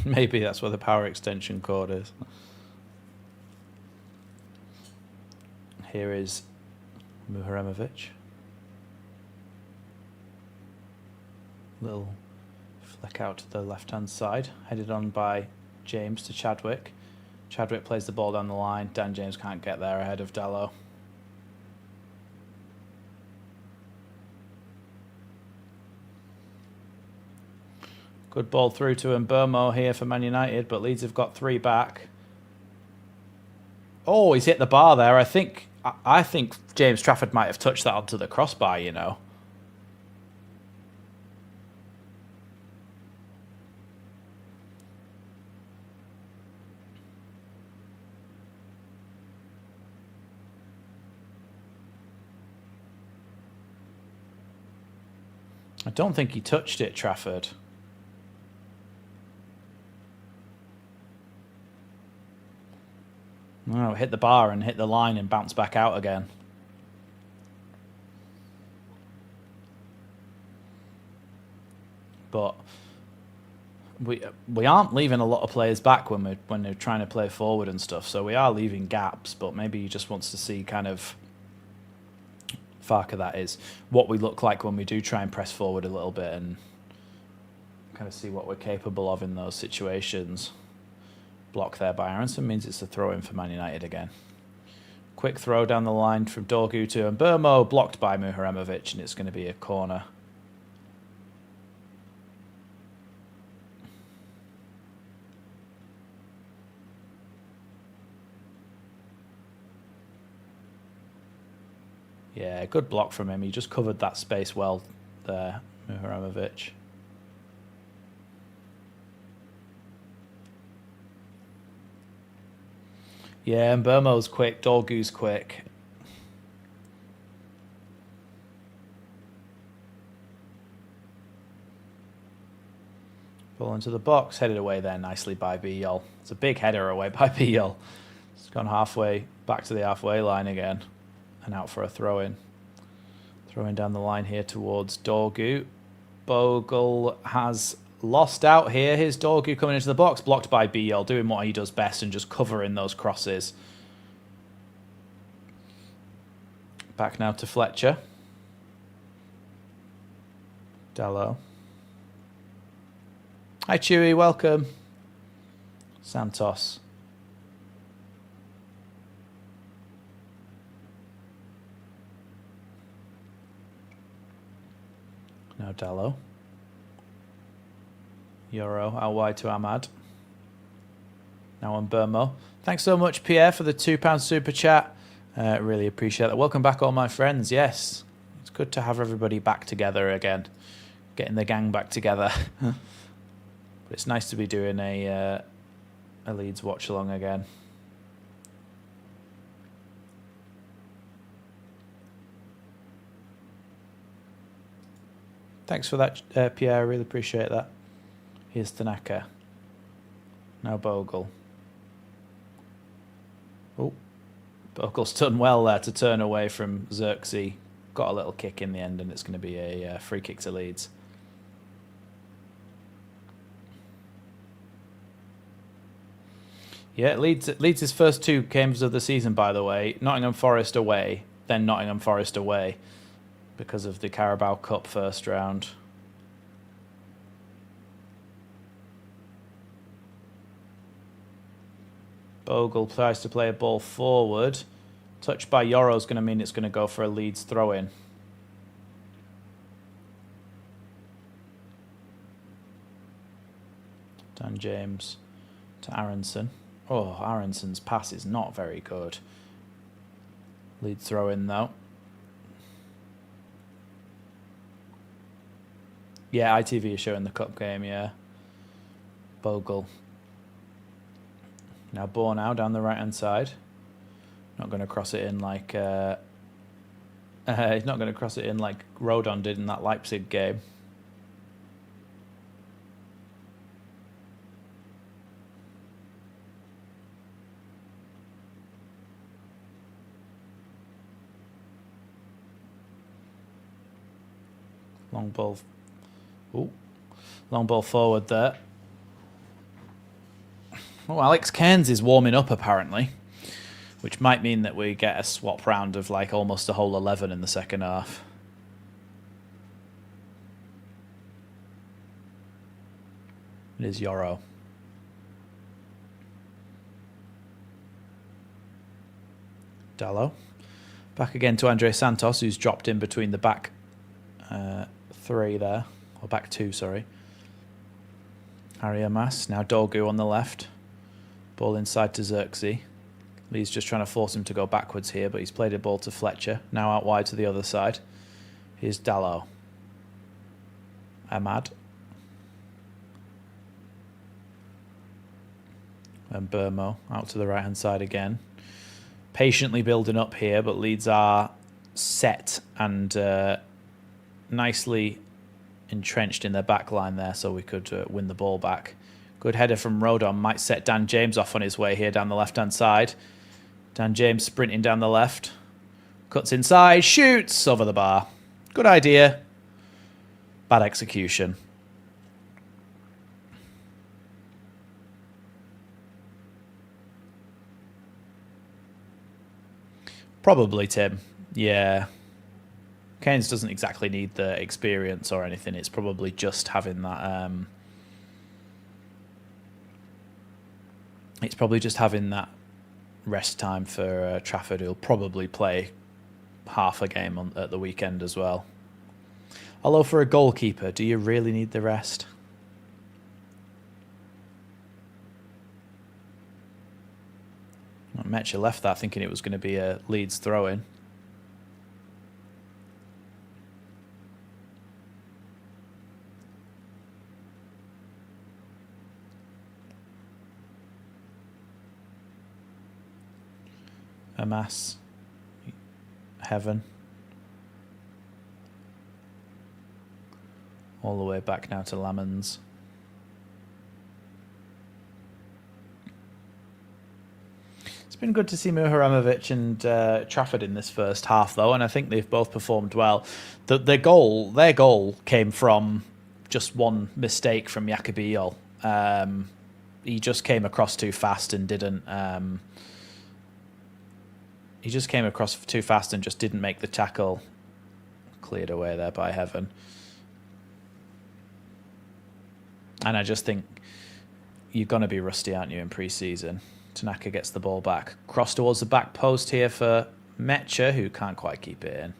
Maybe that's where the power extension cord is. Here is Muharemovic. Little flick out to the left-hand side. Headed on by James to Chadwick. Chadwick plays the ball down the line. Dan James can't get there ahead of Dalot. Good ball through to Mbermo here for Man United, but Leeds have got 3 back. Oh, he's hit the bar there. I think James Trafford might have touched that onto the crossbar, you know. I don't think he touched it, Trafford. No, hit the bar and hit the line and bounce back out again. But we aren't leaving a lot of players back when they're trying to play forward and stuff. So we are leaving gaps, but maybe he just wants to see kind of Farker, that is, what we look like when we do try and press forward a little bit and kind of see what we're capable of in those situations. Block there by Aronson means it's a throw in for Man United again. Quick throw down the line from Dorgu to Mbermo, blocked by Muharemovic, and it's going to be a corner. Yeah, good block from him. He just covered that space well there, Muharemovic. Yeah, and Mbermo's quick, Dorgu's quick. Ball into the box, headed away there nicely by Biyol. It's a big header away by Biyol. It's gone halfway, back to the halfway line again. And out for a throw-in. Throwing down the line here towards Dorgu. Bogle has lost out here. Here's Dorgu coming into the box, blocked by Biyol, doing what he does best and just covering those crosses. Back now to Fletcher. Dalot. Hi Chewy, welcome. Santos. Now Dalot. Euro out wide to Ahmad. Now on Mbermo. Thanks so much, Pierre, for the £2 super chat. Really appreciate that. Welcome back, all my friends. Yes, it's good to have everybody back together again. Getting the gang back together. But it's nice to be doing a Leeds watch along again. Thanks for that, Pierre. I really appreciate that. Here's Tanaka. Now Bogle. Oh, Bogle's done well there to turn away from Xerxes. Got a little kick in the end, and it's going to be a free kick to Leeds. Yeah, Leeds' first 2 games of the season, by the way. Nottingham Forest away, then Nottingham Forest away because of the Carabao Cup first round. Bogle tries to play a ball forward. Touched by Yoro is going to mean it's going to go for a Leeds throw-in. Dan James to Aronson. Oh, Aronson's pass is not very good. Leeds throw-in, though. Yeah, ITV is showing the cup game, yeah. Bogle. Now Bornau down the right-hand side. Not going to cross it in like... he's not going to cross it in like Rodon did in that Leipzig game. Long ball. Ooh. Long ball forward there. Oh, Alex Cairns is warming up apparently, which might mean that we get a swap round of like almost a whole 11 in the second half. It is Yoro. Dallo. Back again to Andre Santos, who's dropped in between the back 3 there. Or back 2, sorry. Harry Amas. Now Dorgu on the left. Ball inside to Xerxes. Lee's just trying to force him to go backwards here, but he's played a ball to Fletcher. Now out wide to the other side. Here's Dallo. Ahmad. And Burmo out to the right-hand side again. Patiently building up here, but Leeds are set and nicely entrenched in their back line there, so we could win the ball back. Good header from Rodon. Might set Dan James off on his way here down the left-hand side. Dan James sprinting down the left. Cuts inside, shoots over the bar. Good idea. Bad execution. Probably, Tim. Yeah. Keynes doesn't exactly need the experience or anything. It's probably just having that... it's probably just having that rest time for Trafford, who'll probably play half a game at the weekend as well. Although for a goalkeeper, do you really need the rest? Metcher left that thinking it was going to be a Leeds throw-in. Amas. Heaven. All the way back now to Lamans. It's been good to see Muharamovic and Trafford in this first half, though, and I think they've both performed well. Their goal came from just one mistake from Yacobiol. He just came across too fast and didn't... he just came across too fast and just didn't make the tackle. Cleared away there by Heaven. And I just think you're going to be rusty, aren't you, in pre-season? Tanaka gets the ball back. Cross towards the back post here for Metcher, who can't quite keep it in.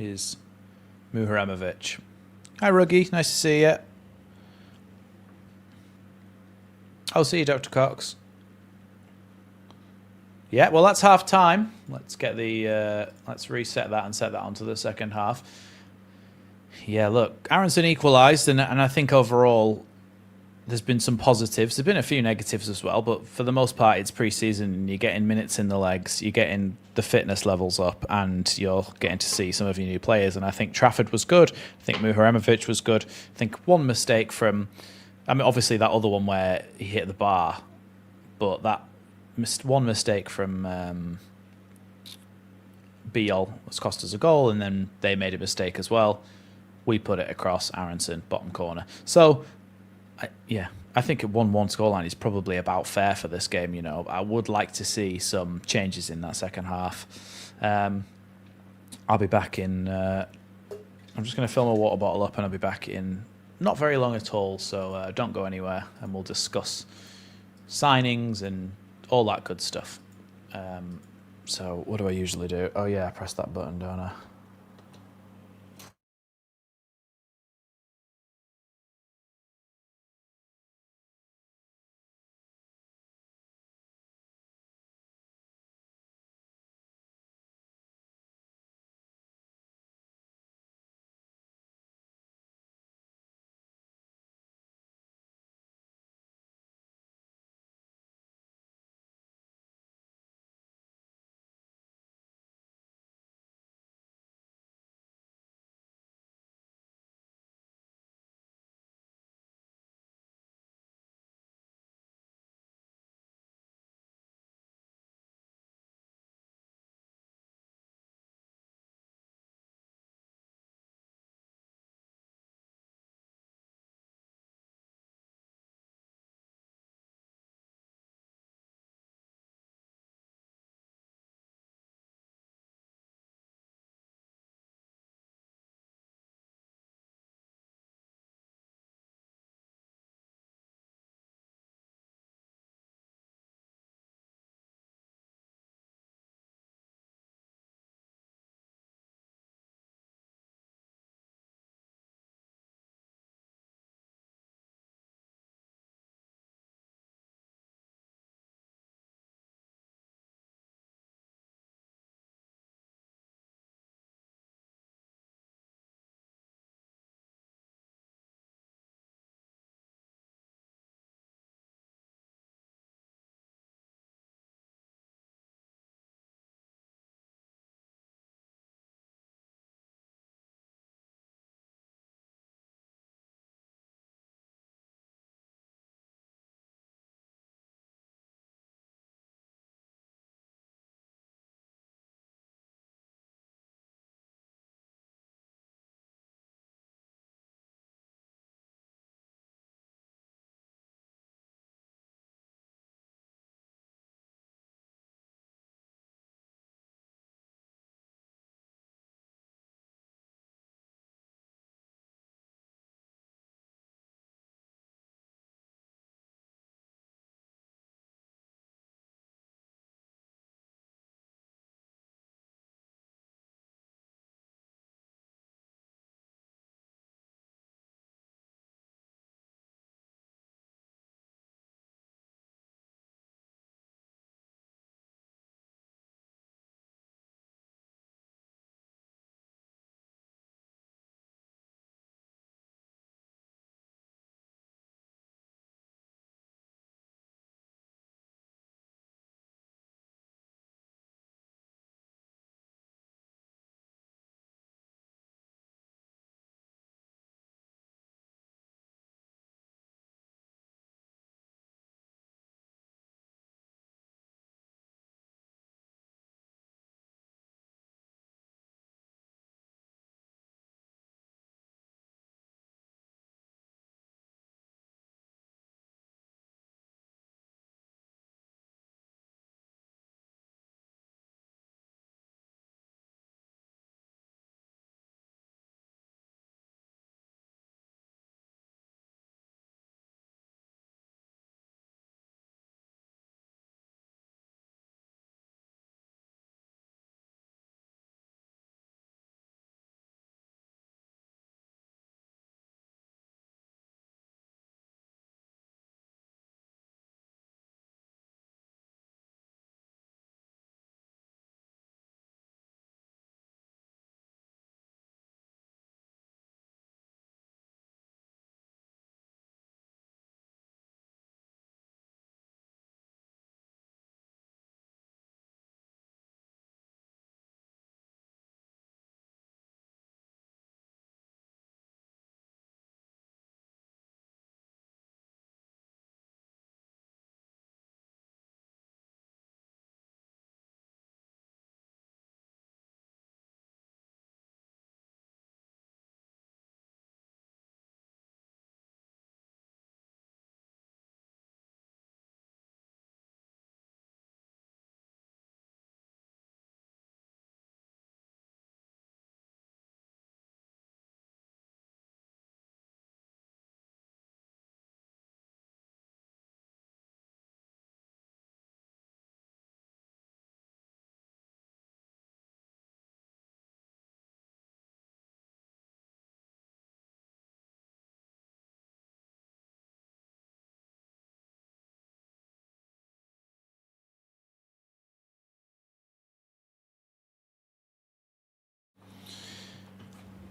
is Muharemovic. Hi, Ruggy. Nice to see you. I'll see you, Dr. Cox. Yeah, well, that's half time. Let's get the let's reset that and set that onto the second half. Yeah, look, Aronson equalised, and I think overall there's been some positives. There's been a few negatives as well, but for the most part, it's pre-season. You're getting minutes in the legs, you're getting the fitness levels up, and you're getting to see some of your new players. And I think Trafford was good. I think Muharemovic was good. I think one mistake from, I mean, obviously that other one where he hit the bar, but that one mistake from Beal has cost us a goal, and then they made a mistake as well. We put it across Aronson, bottom corner. So I think a 1-1 scoreline is probably about fair for this game. You know, I would like to see some changes in that second half. I'll be back in. I'm just going to fill my water bottle up, and I'll be back in not very long at all. So don't go anywhere, and we'll discuss signings and all that good stuff. So what do I usually do? Oh yeah, I press that button, don't I?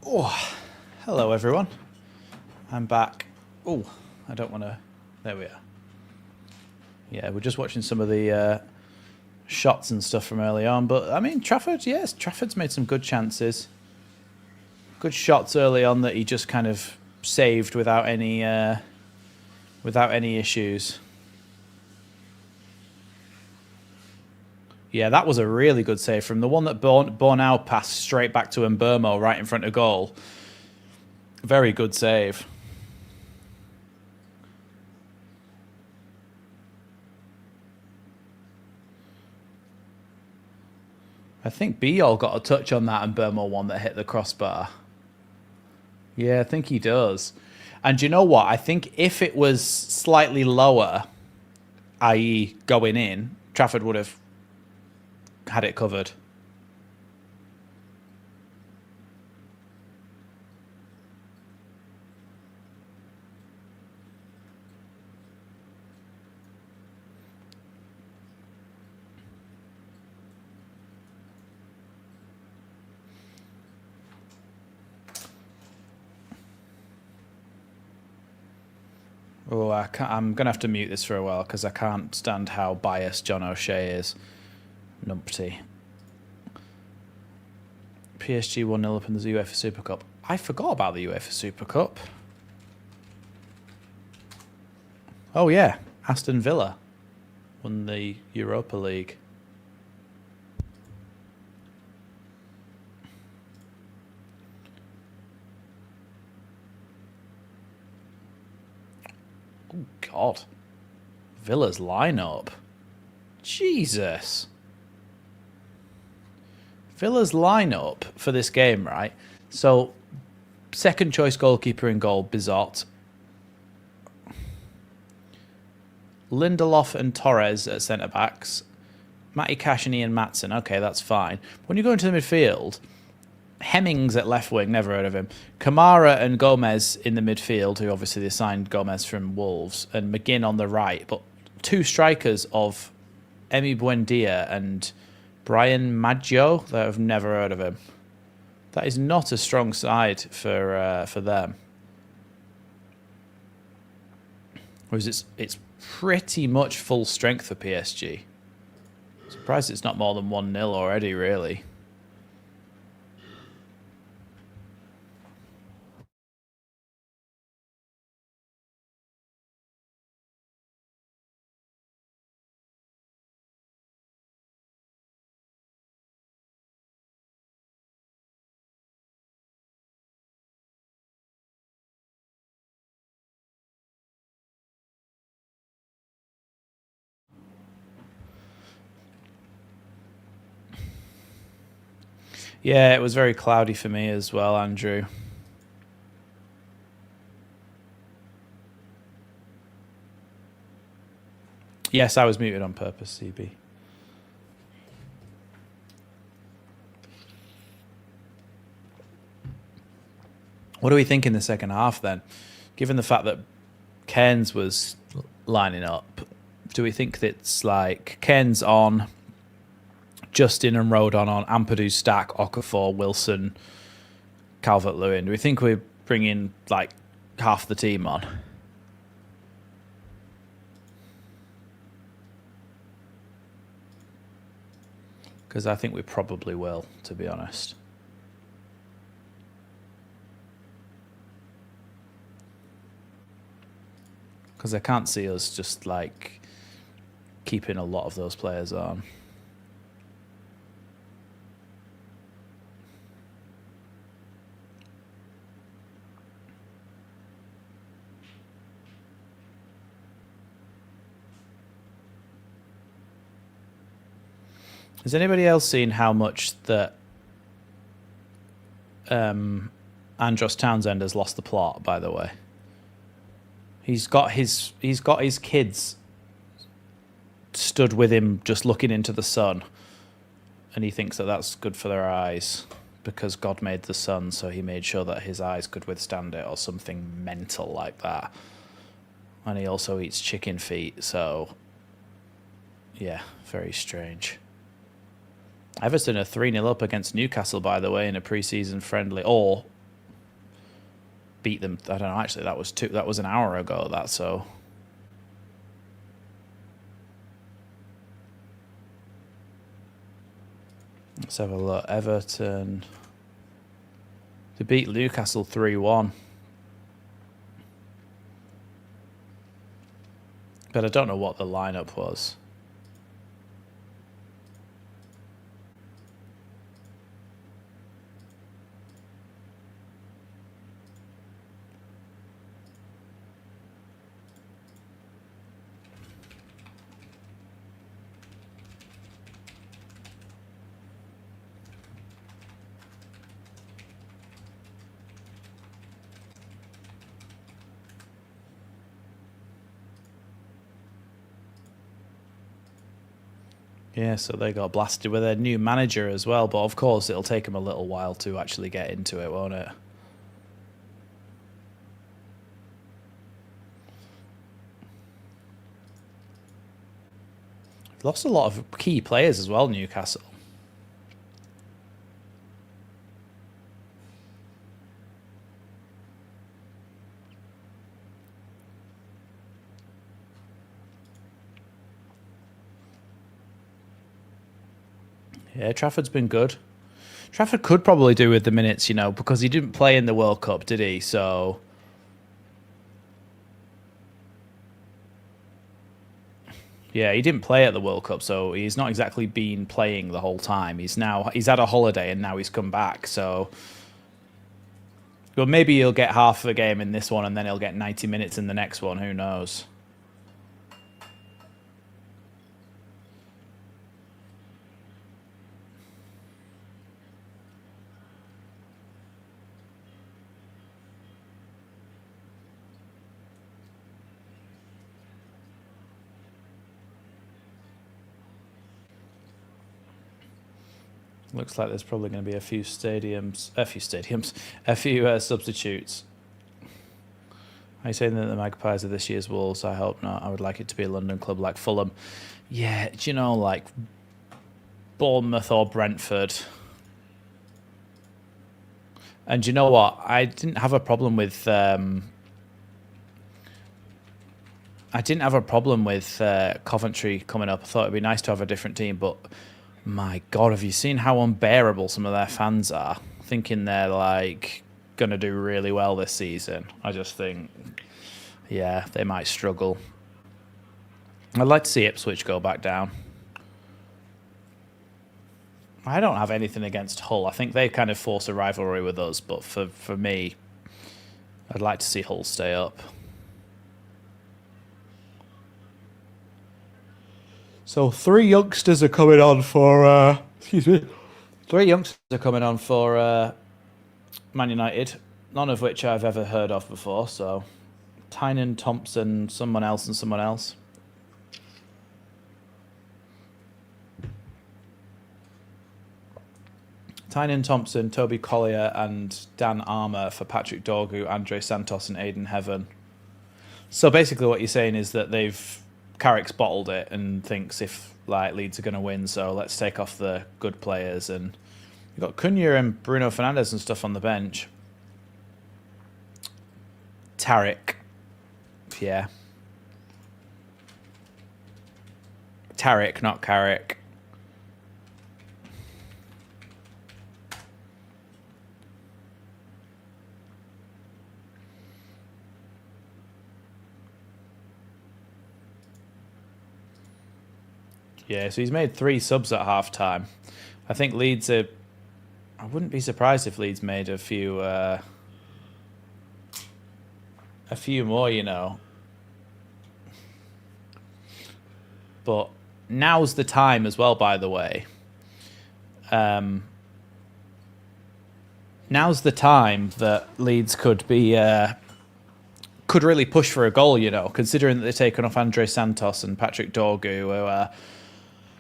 Hello, everyone. I'm back. Oh, I don't want to... There we are. Yeah, we're just watching some of the shots and stuff from early on. But, I mean, Trafford, yes, Trafford's made some good chances. Good shots early on that he just kind of saved without any issues. Yeah, that was a really good save from the one that Bornau passed straight back to Mbermo right in front of goal. Very good save. I think Biol got a touch on that Mbermo one that hit the crossbar. Yeah, I think he does. And you know what? I think if it was slightly lower, i.e. going in, Trafford would have had it covered. Oh, I'm going to have to mute this for a while because I can't stand how biased John O'Shea is. Numpty. PSG 1-0 up in the UEFA Super Cup. I forgot about the UEFA Super Cup. Oh, yeah. Aston Villa won the Europa League. Oh, God. Villa's lineup. Jesus. Villa's lineup for this game, right? So, second choice goalkeeper in goal, Bizot. Lindelof and Torres at centre-backs. Matty Cash and Ian Matson. Okay, that's fine. When you go into the midfield, Hemmings at left wing, never heard of him. Kamara and Gomez in the midfield, who obviously they signed Gomez from Wolves, and McGinn on the right. But two strikers of Emi Buendia and Brian Maggio, that I've never heard of him. That is not a strong side for them. Whereas it's pretty much full strength for PSG. Surprised it's not more than 1-0 already, really. Yeah, it was very cloudy for me as well, Andrew. Yes, I was muted on purpose, CB. What do we think in the second half then? Given the fact that Cairns was lining up, do we think that it's like Cairns on, Justin and Rodon on, Ampadu, Stack, Okafor, Wilson, Calvert-Lewin? Do we think we're bringing like half the team on? Because I think we probably will, to be honest. Because I can't see us just like keeping a lot of those players on. Has anybody else seen how much that Andros Townsend has lost the plot, by the way? He's got his kids stood with him just looking into the sun, and he thinks that that's good for their eyes because God made the sun, so he made sure that his eyes could withstand it or something mental like that. And he also eats chicken feet, so yeah, very strange. Everton are 3-0 up against Newcastle, by the way, in a pre-season friendly, or beat them. I don't know. Actually, that was an hour ago. So. Let's have a look. Everton. They beat Newcastle 3-1. But I don't know what the lineup was. Yeah, so they got blasted with their new manager as well. But of course, it'll take them a little while to actually get into it, won't it? Lost a lot of key players as well, Newcastle. Yeah, Trafford's been good. Trafford could probably do with the minutes, because he didn't play in the World Cup, did he? So, yeah, he didn't play at the World Cup, so he's not exactly been playing the whole time. He's had a holiday and now he's come back. So, well, maybe he'll get half the game in this one and then he'll get 90 minutes in the next one. Who knows? Looks like there's probably going to be a few substitutes. Are you saying that the Magpies are this year's Wolves? I hope not. I would like it to be a London club like Fulham. Yeah, do you know, like Bournemouth or Brentford? And you know what? I didn't have a problem with Coventry coming up. I thought it'd be nice to have a different team, but my God, have you seen how unbearable some of their fans are? Thinking they're like going to do really well this season. I just think, yeah, they might struggle. I'd like to see Ipswich go back down. I don't have anything against Hull. I think they kind of force a rivalry with us, but for me, I'd like to see Hull stay up. So 3 youngsters are coming on for. Excuse me. 3 youngsters are coming on for Man United. None of which I've ever heard of before. So, Tynan, Thompson, someone else, and someone else. Tynan Thompson, Toby Collier, and Dan Armour for Patrick Dorgu, Andre Santos, and Aidan Heaven. So basically, what you're saying is that Carrick's bottled it and thinks if Leeds are going to win, so let's take off the good players. And you've got Cunha and Bruno Fernandes and stuff on the bench. Tarek. Yeah. Tarek, not Carrick. Yeah, so he's made 3 subs at half-time. I think Leeds are... I wouldn't be surprised if Leeds made a few more, But now's the time as well, by the way. Now's the time that Leeds could really push for a goal, considering that they've taken off Andre Santos and Patrick Dorgu,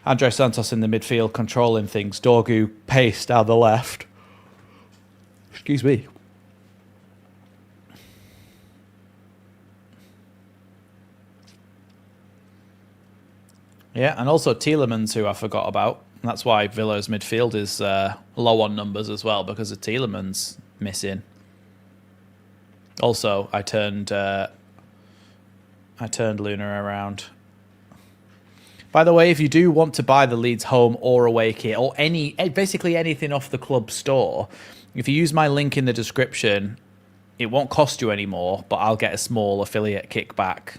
Andre Santos in the midfield controlling things. Dorgu pace down the left. Excuse me. Yeah, and also Tielemans, who I forgot about. That's why Villa's midfield is low on numbers as well, because of Tielemans missing. Also, I turned Luna around. By the way, if you do want to buy the Leeds home or away kit, or basically anything off the club store, if you use my link in the description, it won't cost you any more, but I'll get a small affiliate kickback.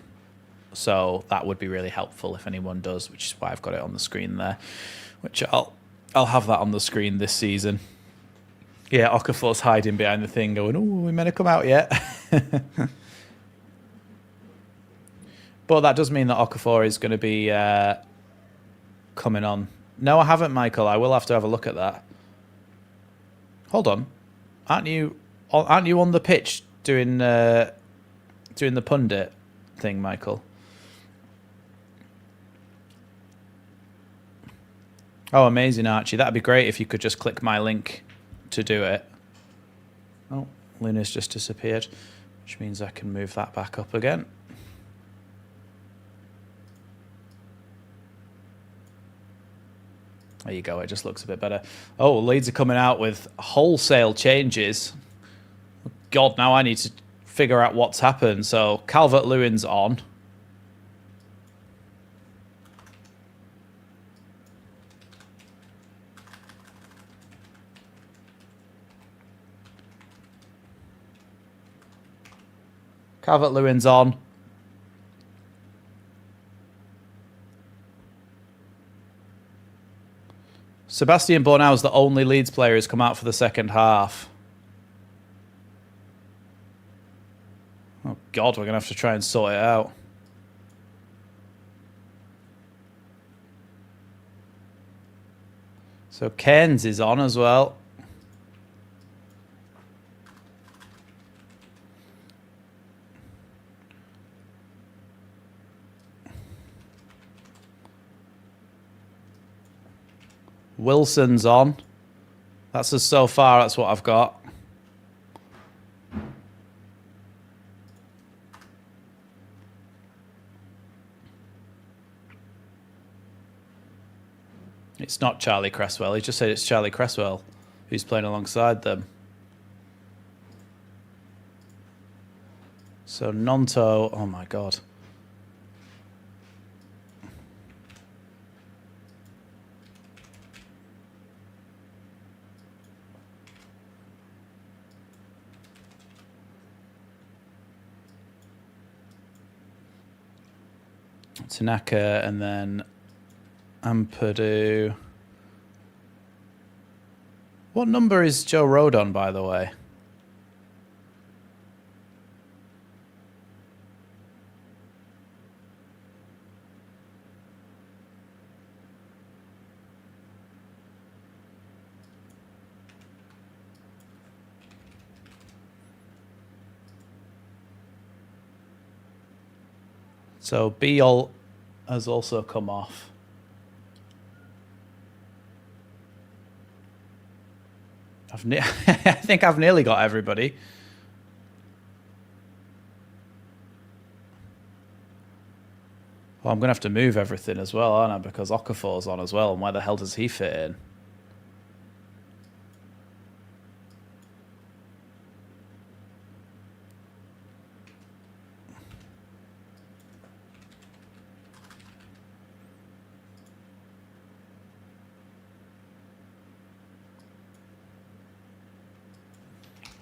So that would be really helpful if anyone does, which is why I've got it on the screen there. Which I'll have that on the screen this season. Yeah, Okafor's hiding behind the thing going, oh, we meant to come out yet. But that does mean that Okafor is going to be coming on. No, I haven't, Michael. I will have to have a look at that. Hold on. Aren't you on the pitch doing the pundit thing, Michael? Oh, amazing, Archie. That'd be great if you could just click my link to do it. Oh, Luna's just disappeared, which means I can move that back up again. There you go. It just looks a bit better. Oh, Leeds are coming out with wholesale changes. God, now I need to figure out what's happened. So Calvert-Lewin's on. Calvert-Lewin's on. Sebastian Bornau is the only Leeds player who's come out for the second half. Oh, God, we're going to have to try and sort it out. So Cairns is on as well. Wilson's on. That's us so far. That's what I've got. It's not Charlie Cresswell. He just said it's Charlie Cresswell who's playing alongside them. So Nonto, oh my God. Tanaka and then Ampadu. What number is Joe Rodon, by the way? So Beal has also come off. I think I've nearly got everybody. Well, I'm going to have to move everything as well, aren't I? Because Okafor's on as well, and where the hell does he fit in?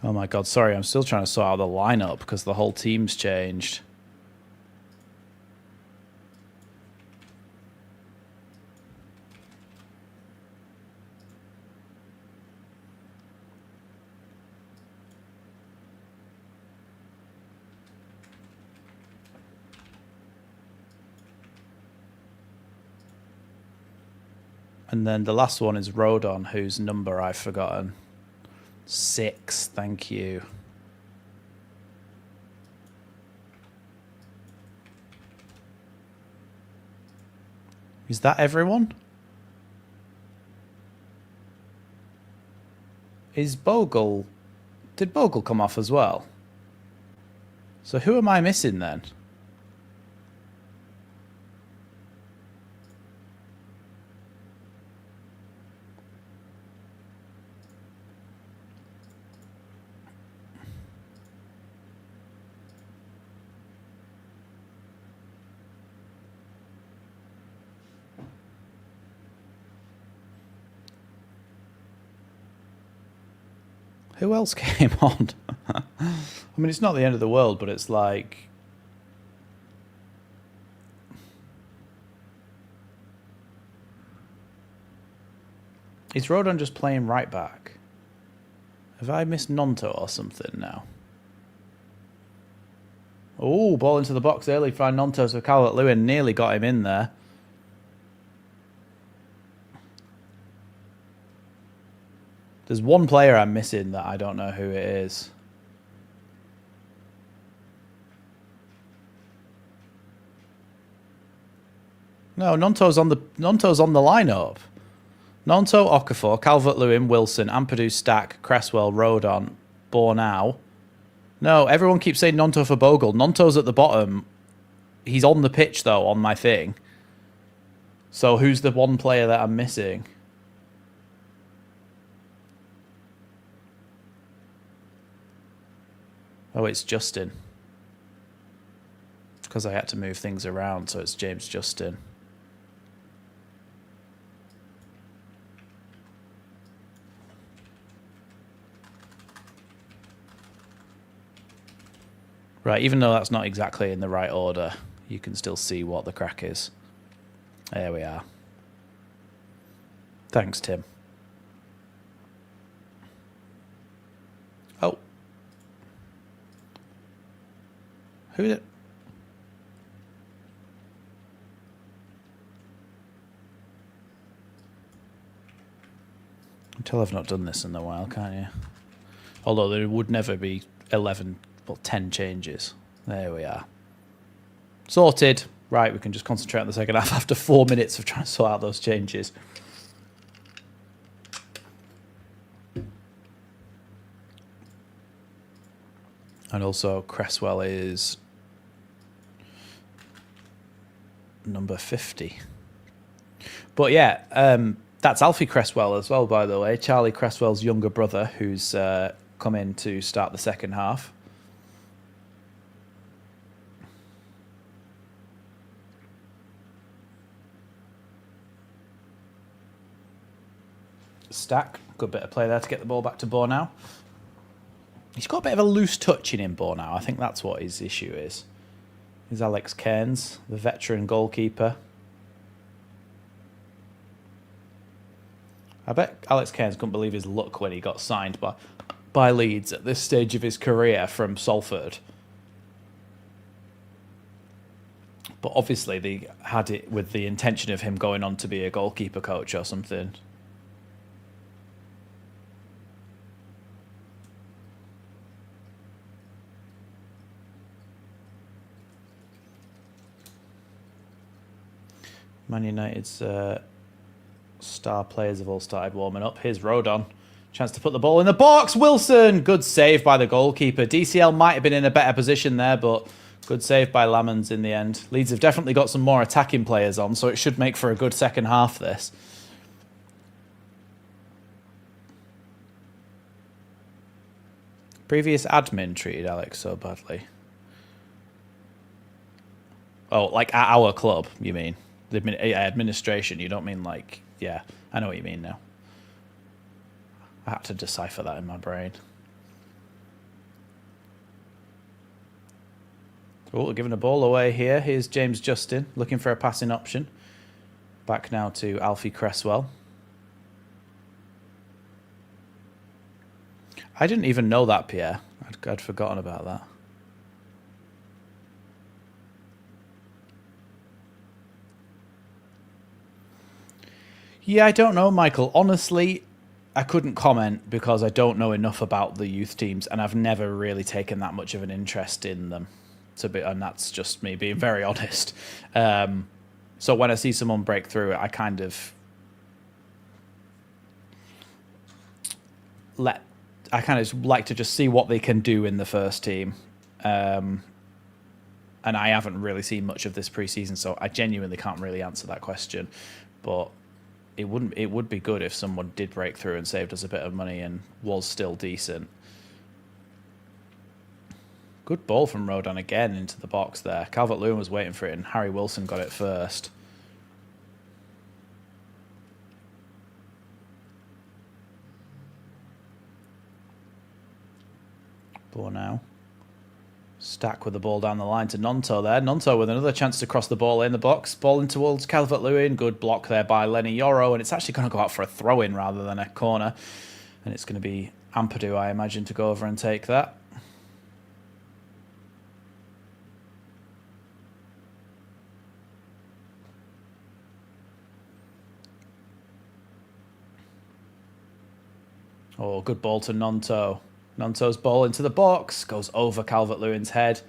Oh my God, sorry, I'm still trying to sort out the lineup because the whole team's changed. And then the last one is Rodon, whose number I've forgotten. 6, thank you. Is that everyone? Is Bogle... Did Bogle come off as well? So who am I missing then? Who else came on? I mean, it's not the end of the world, but it's like... Is Rodon just playing right back? Have I missed Nonto or something now? Oh, ball into the box early for Nonto, so Calvert-Lewin nearly got him in there. There's one player I'm missing that I don't know who it is. No, Nonto's on the lineup. Nonto, Okafor, Calvert-Lewin, Wilson, Ampadu, Stack, Cresswell, Rodon, Bornau. No, everyone keeps saying Nonto for Bogle. Nonto's at the bottom. He's on the pitch, though, on my thing. So who's the one player that I'm missing? Oh, it's Justin. Because I had to move things around, so it's James Justin. Right, even though that's not exactly in the right order, you can still see what the crack is. There we are. Thanks, Tim. Oh. Who is it? Tell I've not done this in a while, can't you? Although there would never be 10 changes. There we are. Sorted. Right, we can just concentrate on the second half after 4 minutes of trying to sort out those changes. And also Cresswell is number 50. But yeah, that's Alfie Cresswell as well, by the way. Charlie Cresswell's younger brother, who's come in to start the second half. Stack, good bit of play there to get the ball back to Bornau. He's got a bit of a loose touch in him, Bornau. I think that's what his issue is. Here's Alex Cairns, the veteran goalkeeper. I bet Alex Cairns couldn't believe his luck when he got signed by Leeds at this stage of his career from Salford. But obviously they had it with the intention of him going on to be a goalkeeper coach or something. Man United's star players have all started warming up. Here's Rodon. Chance to put the ball in the box. Wilson! Good save by the goalkeeper. DCL might have been in a better position there, but good save by Lamans in the end. Leeds have definitely got some more attacking players on, so it should make for a good second half, this. Previous admin treated Alex so badly. Oh, like at our club, you mean? The administration, you don't mean like... Yeah, I know what you mean now. I had to decipher that in my brain. Oh, we're giving a ball away here. Here's James Justin looking for a passing option. Back now to Alfie Cresswell. I didn't even know that, Pierre. I'd forgotten about that. Yeah, I don't know, Michael. Honestly, I couldn't comment because I don't know enough about the youth teams, and I've never really taken that much of an interest in them. And that's just me being very honest. So when I see someone break through, I kind of like to just see what they can do in the first team. And I haven't really seen much of this preseason, so I genuinely can't really answer that question. But it would be good if someone did break through and saved us a bit of money and was still decent. Good ball from Rodon again into the box there. Calvert-Lewin was waiting for it and Harry Wilson got it first. Ball now. Stack with the ball down the line to Nonto there. Nonto with another chance to cross the ball in the box. Ball in towards Calvert-Lewin. Good block there by Lenny Yoro. And it's actually going to go out for a throw-in rather than a corner. And it's going to be Ampadu, I imagine, to go over and take that. Oh, good ball to Nonto. Nonto's ball into the box. Goes over Calvert-Lewin's head.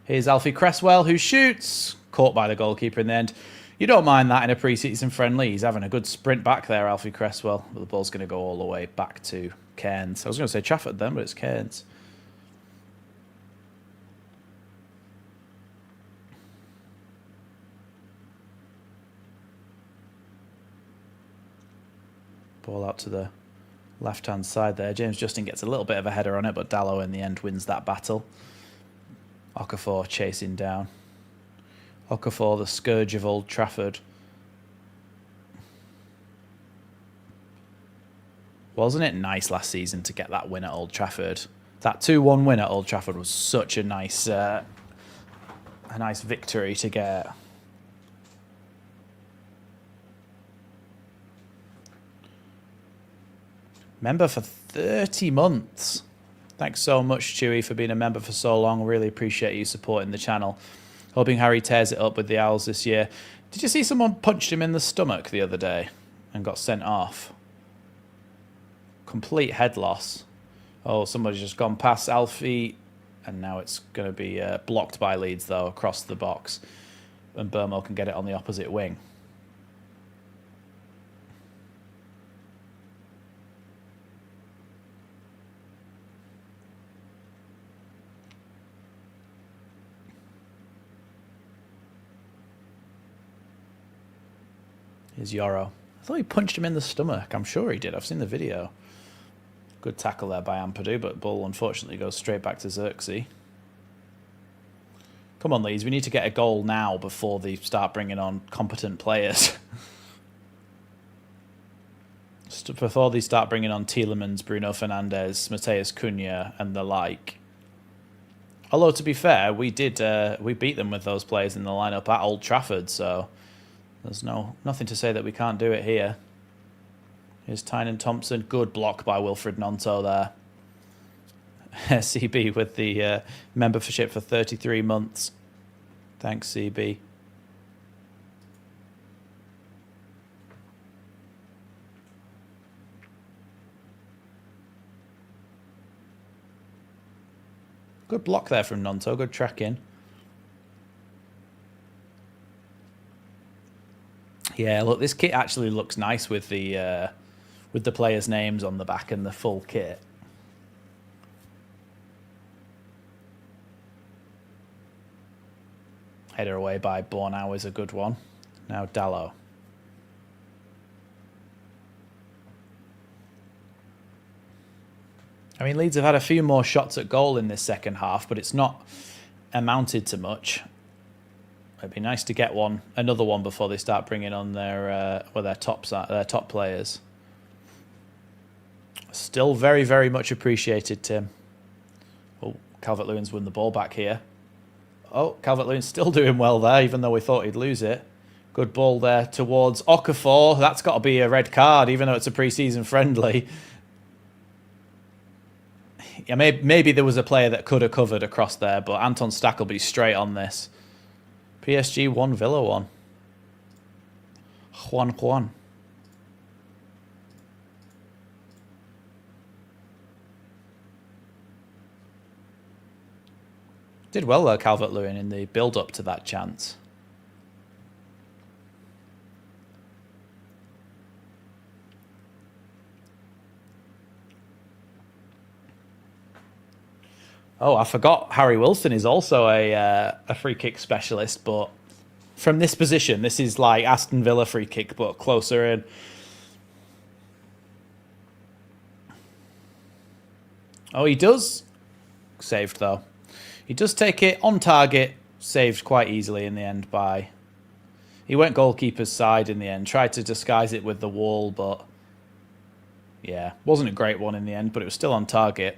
Here's Alfie Cresswell, who shoots. Caught by the goalkeeper in the end. You don't mind that in a pre-season friendly. He's having a good sprint back there, Alfie Cresswell. But the ball's going to go all the way back to Cairns. I was going to say Trafford then, but it's Cairns. Ball out to the left-hand side there. James Justin gets a little bit of a header on it, but Dallow in the end wins that battle. Okafor chasing down. Okafor, the scourge of Old Trafford. Wasn't it nice last season to get that win at Old Trafford? That 2-1 win at Old Trafford was such a nice victory to get. Member for 30 months. Thanks so much, Chewy, for being a member for so long. Really appreciate you supporting the channel. Hoping Harry tears it up with the Owls this year. Did you see someone punched him in the stomach the other day and got sent off? Complete head loss. Oh, somebody's just gone past Alfie, and now it's going to be blocked by Leeds, though, across the box. And Burmo can get it on the opposite wing. Here's Yoro. I thought he punched him in the stomach. I'm sure he did. I've seen the video. Good tackle there by Ampadu, but ball unfortunately goes straight back to Xerxes. Come on, Leeds. We need to get a goal now before they start bringing on competent players. Before they start bringing on Tielemans, Bruno Fernandes, Mateus Cunha, and the like. Although, to be fair, we beat them with those players in the lineup at Old Trafford, so there's nothing to say that we can't do it here. Here's Tynan Thompson. Good block by Wilfred Nonto there. CB with the membership for 33 months. Thanks, CB. Good block there from Nonto. Good tracking. Yeah, look, this kit actually looks nice with the players' names on the back and the full kit. Header away by Bornau is a good one. Now Dallow. I mean, Leeds have had a few more shots at goal in this second half, but it's not amounted to much. It'd be nice to get another one before they start bringing on their top players. Still very, very much appreciated, Tim. Oh, Calvert-Lewin's won the ball back here. Oh, Calvert-Lewin's still doing well there, even though we thought he'd lose it. Good ball there towards Okafor. That's got to be a red card, even though it's a pre-season friendly. Yeah, maybe there was a player that could have covered across there, but Anton Stack will be straight on this. PSG 1, Villa 1. Juan. Did well though, Calvert-Lewin, in the build-up to that chance. Oh, I forgot Harry Wilson is also a free kick specialist, but from this position, this is like Aston Villa free kick, but closer in. Oh, he does. Saved, though. He does take it on target, saved quite easily in the end by... He went goalkeeper's side in the end, tried to disguise it with the wall, but... Yeah, wasn't a great one in the end, but it was still on target.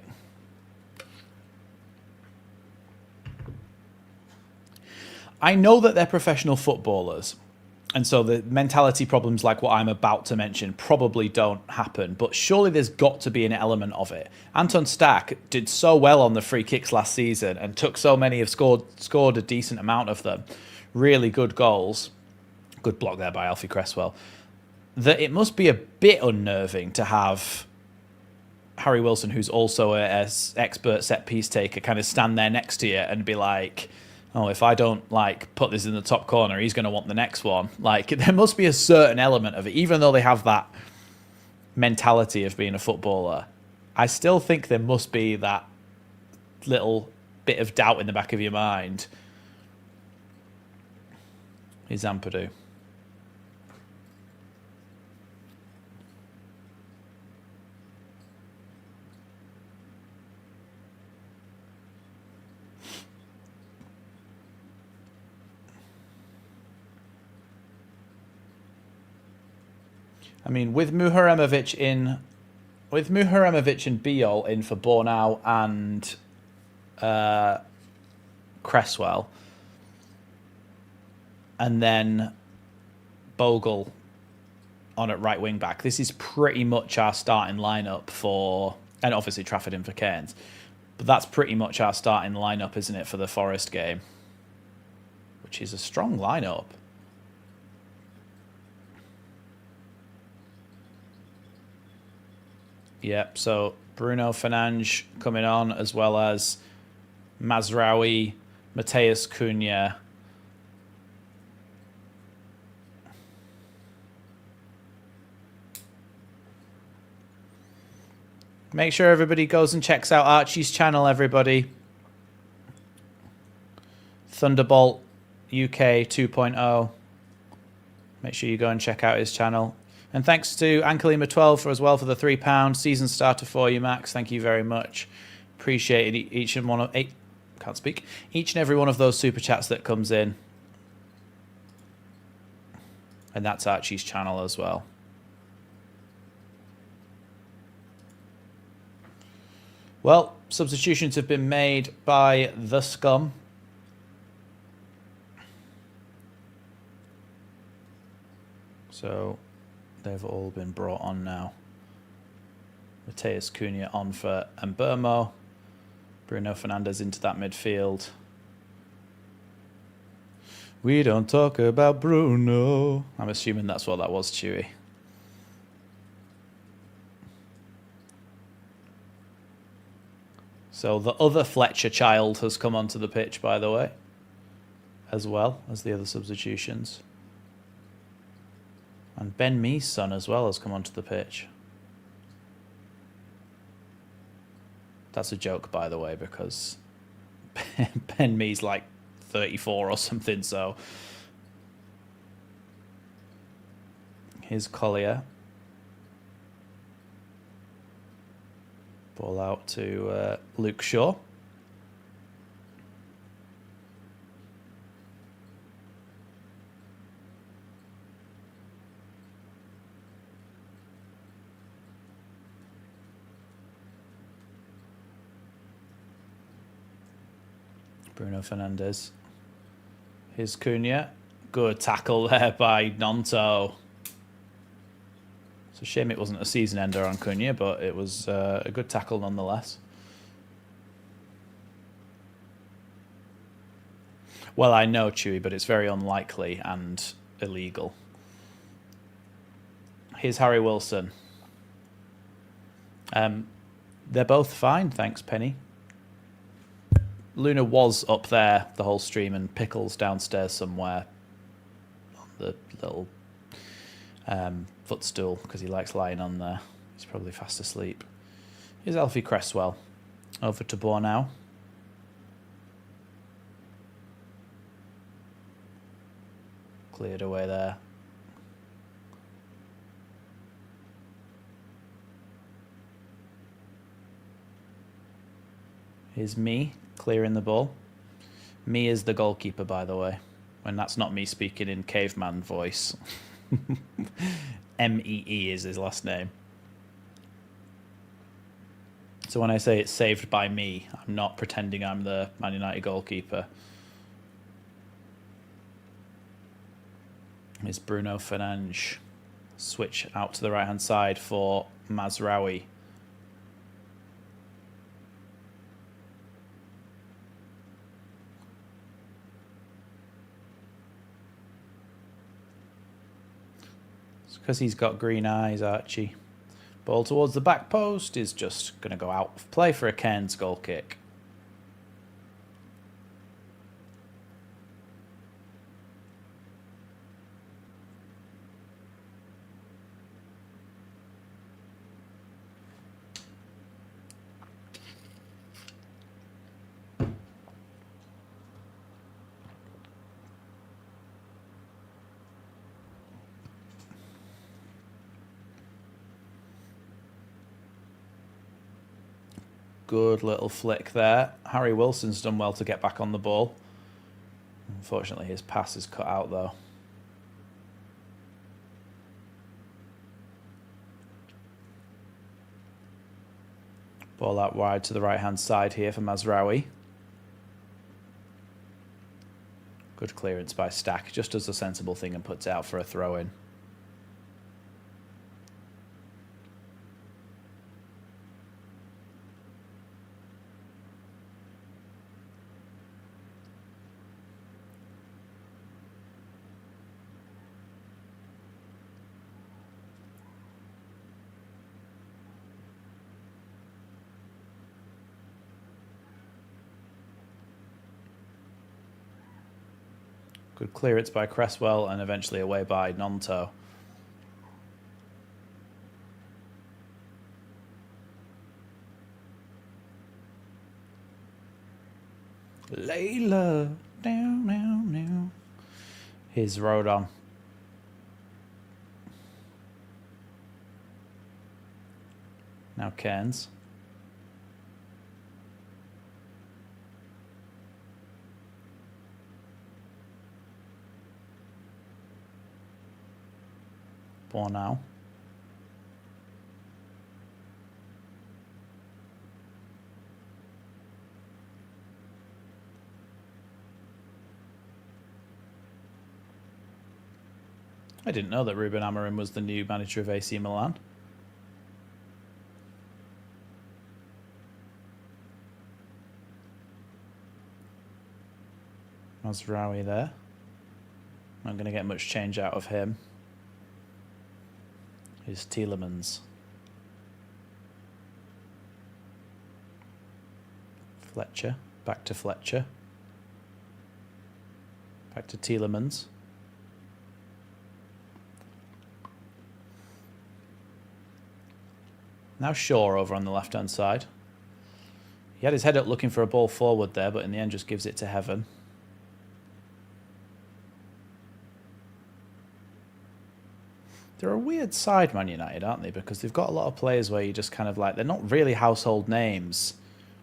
I know that they're professional footballers, and so the mentality problems like what I'm about to mention probably don't happen, but surely there's got to be an element of it. Anton Stack did so well on the free kicks last season and took so many, have scored a decent amount of them. Really good goals. Good block there by Alfie Cresswell. That it must be a bit unnerving to have Harry Wilson, who's also an expert set-piece taker, kind of stand there next to you and be like, oh, if I don't like put this in the top corner, he's going to want the next one. Like, there must be a certain element of it, even though they have that mentality of being a footballer. I still think there must be that little bit of doubt in the back of your mind. Is Ampadu. I mean, with Muharemovic and Biol in for Bornau and Cresswell, and then Bogle on at right wing back, this is pretty much our starting lineup for, and obviously Trafford in for Cairns, but that's pretty much our starting lineup, isn't it, for the Forest game? Which is a strong lineup. Yep, so Bruno Fernandes coming on, as well as Mazraoui, Mateus Cunha. Make sure everybody goes and checks out Archie's channel, everybody. Thunderbolt UK 2.0. Make sure you go and check out his channel. And thanks to Ankalima12 for as well for the £3 season starter for you, Max. Thank you very much. Appreciate each and every one of those super chats that comes in. And that's Archie's channel as well. Well, substitutions have been made by the Scum. So they've all been brought on now. Mateus Cunha on for Mbermo. Bruno Fernandes into that midfield. We don't talk about Bruno. I'm assuming that's what that was, Chewy. So the other Fletcher child has come onto the pitch, by the way, as well as the other substitutions. And Ben Mee's son as well has come onto the pitch. That's a joke, by the way, because Ben Mee's like 34 or something, so. Here's Collier. Ball out to Luke Shaw. Bruno Fernandes. Here's Cunha. Good tackle there by Nonto. It's a shame it wasn't a season ender on Cunha, but it was a good tackle nonetheless. Well, I know, Chewy, but it's very unlikely and illegal. Here's Harry Wilson. They're both fine, thanks, Penny. Luna was up there the whole stream, and Pickles downstairs somewhere on the little footstool because he likes lying on there. He's probably fast asleep. Here's Alfie Cresswell. Over to Bornau. Cleared away there. Here's me clearing the ball. Me is the goalkeeper, by the way. And that's not me speaking in caveman voice. M-E-E is his last name. So when I say it's saved by me, I'm not pretending I'm the Man United goalkeeper. Is Bruno Fernandes. Switch out to the right-hand side for Mazraoui. It's because he's got green eyes, Archie. Ball towards the back post is just going to go out of play for a Cairns goal kick. Good little flick there. Harry Wilson's done well to get back on the ball. Unfortunately, his pass is cut out, though. Ball out wide to the right-hand side here for Mazraoui. Good clearance by Stack. Just does a sensible thing and puts it out for a throw-in. Good clearance by Cresswell and eventually away by Nonto. Layla, down, down, down. Here's Rodon. Now Cairns. Now. I didn't know that Ruben Amorim was the new manager of AC Milan. Mazraoui there. Not going to get much change out of him. Here's Tielemans. Fletcher. Back to Fletcher. Back to Tielemans. Now Shaw over on the left-hand side. He had his head up looking for a ball forward there, but in the end just gives it to Heaven. They're a weird side, Man United, aren't they? Because they've got a lot of players where you just kind of like, they're not really household names,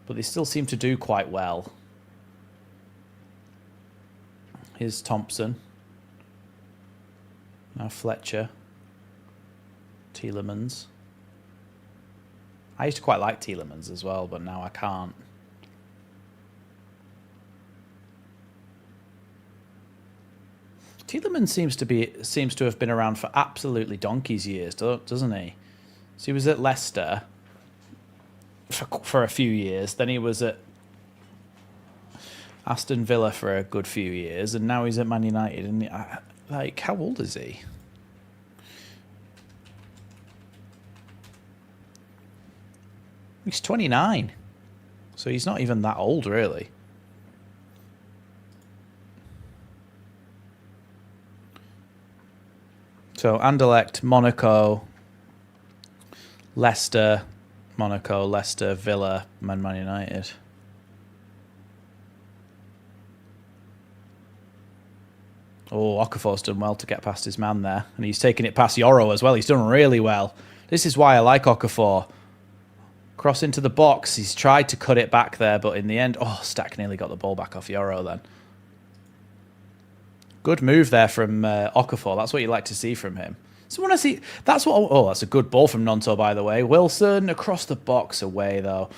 but they still seem to do quite well. Here's Thompson. Now Fletcher. Tielemans. I used to quite like Tielemans as well, but now I can't. Tielemans seems to have been around for absolutely donkey's years, doesn't he? So he was at Leicester for a few years. Then he was at Aston Villa for a good few years, and now he's at Man United. And like, how old is he? He's 29, so he's not even that old, really. So Anderlecht, Monaco, Leicester, Monaco, Leicester, Villa, Man United. Oh, Okafor's done well to get past his man there. And he's taken it past Yoro as well. He's done really well. This is why I like Okafor. Cross into the box. He's tried to cut it back there, but in the end... Oh, Stack nearly got the ball back off Yoro then. Good move there from Okafor. That's what you like to see from him. So when I see... That's what... Oh, that's a good ball from Nonto, by the way. Wilson across the box away, though.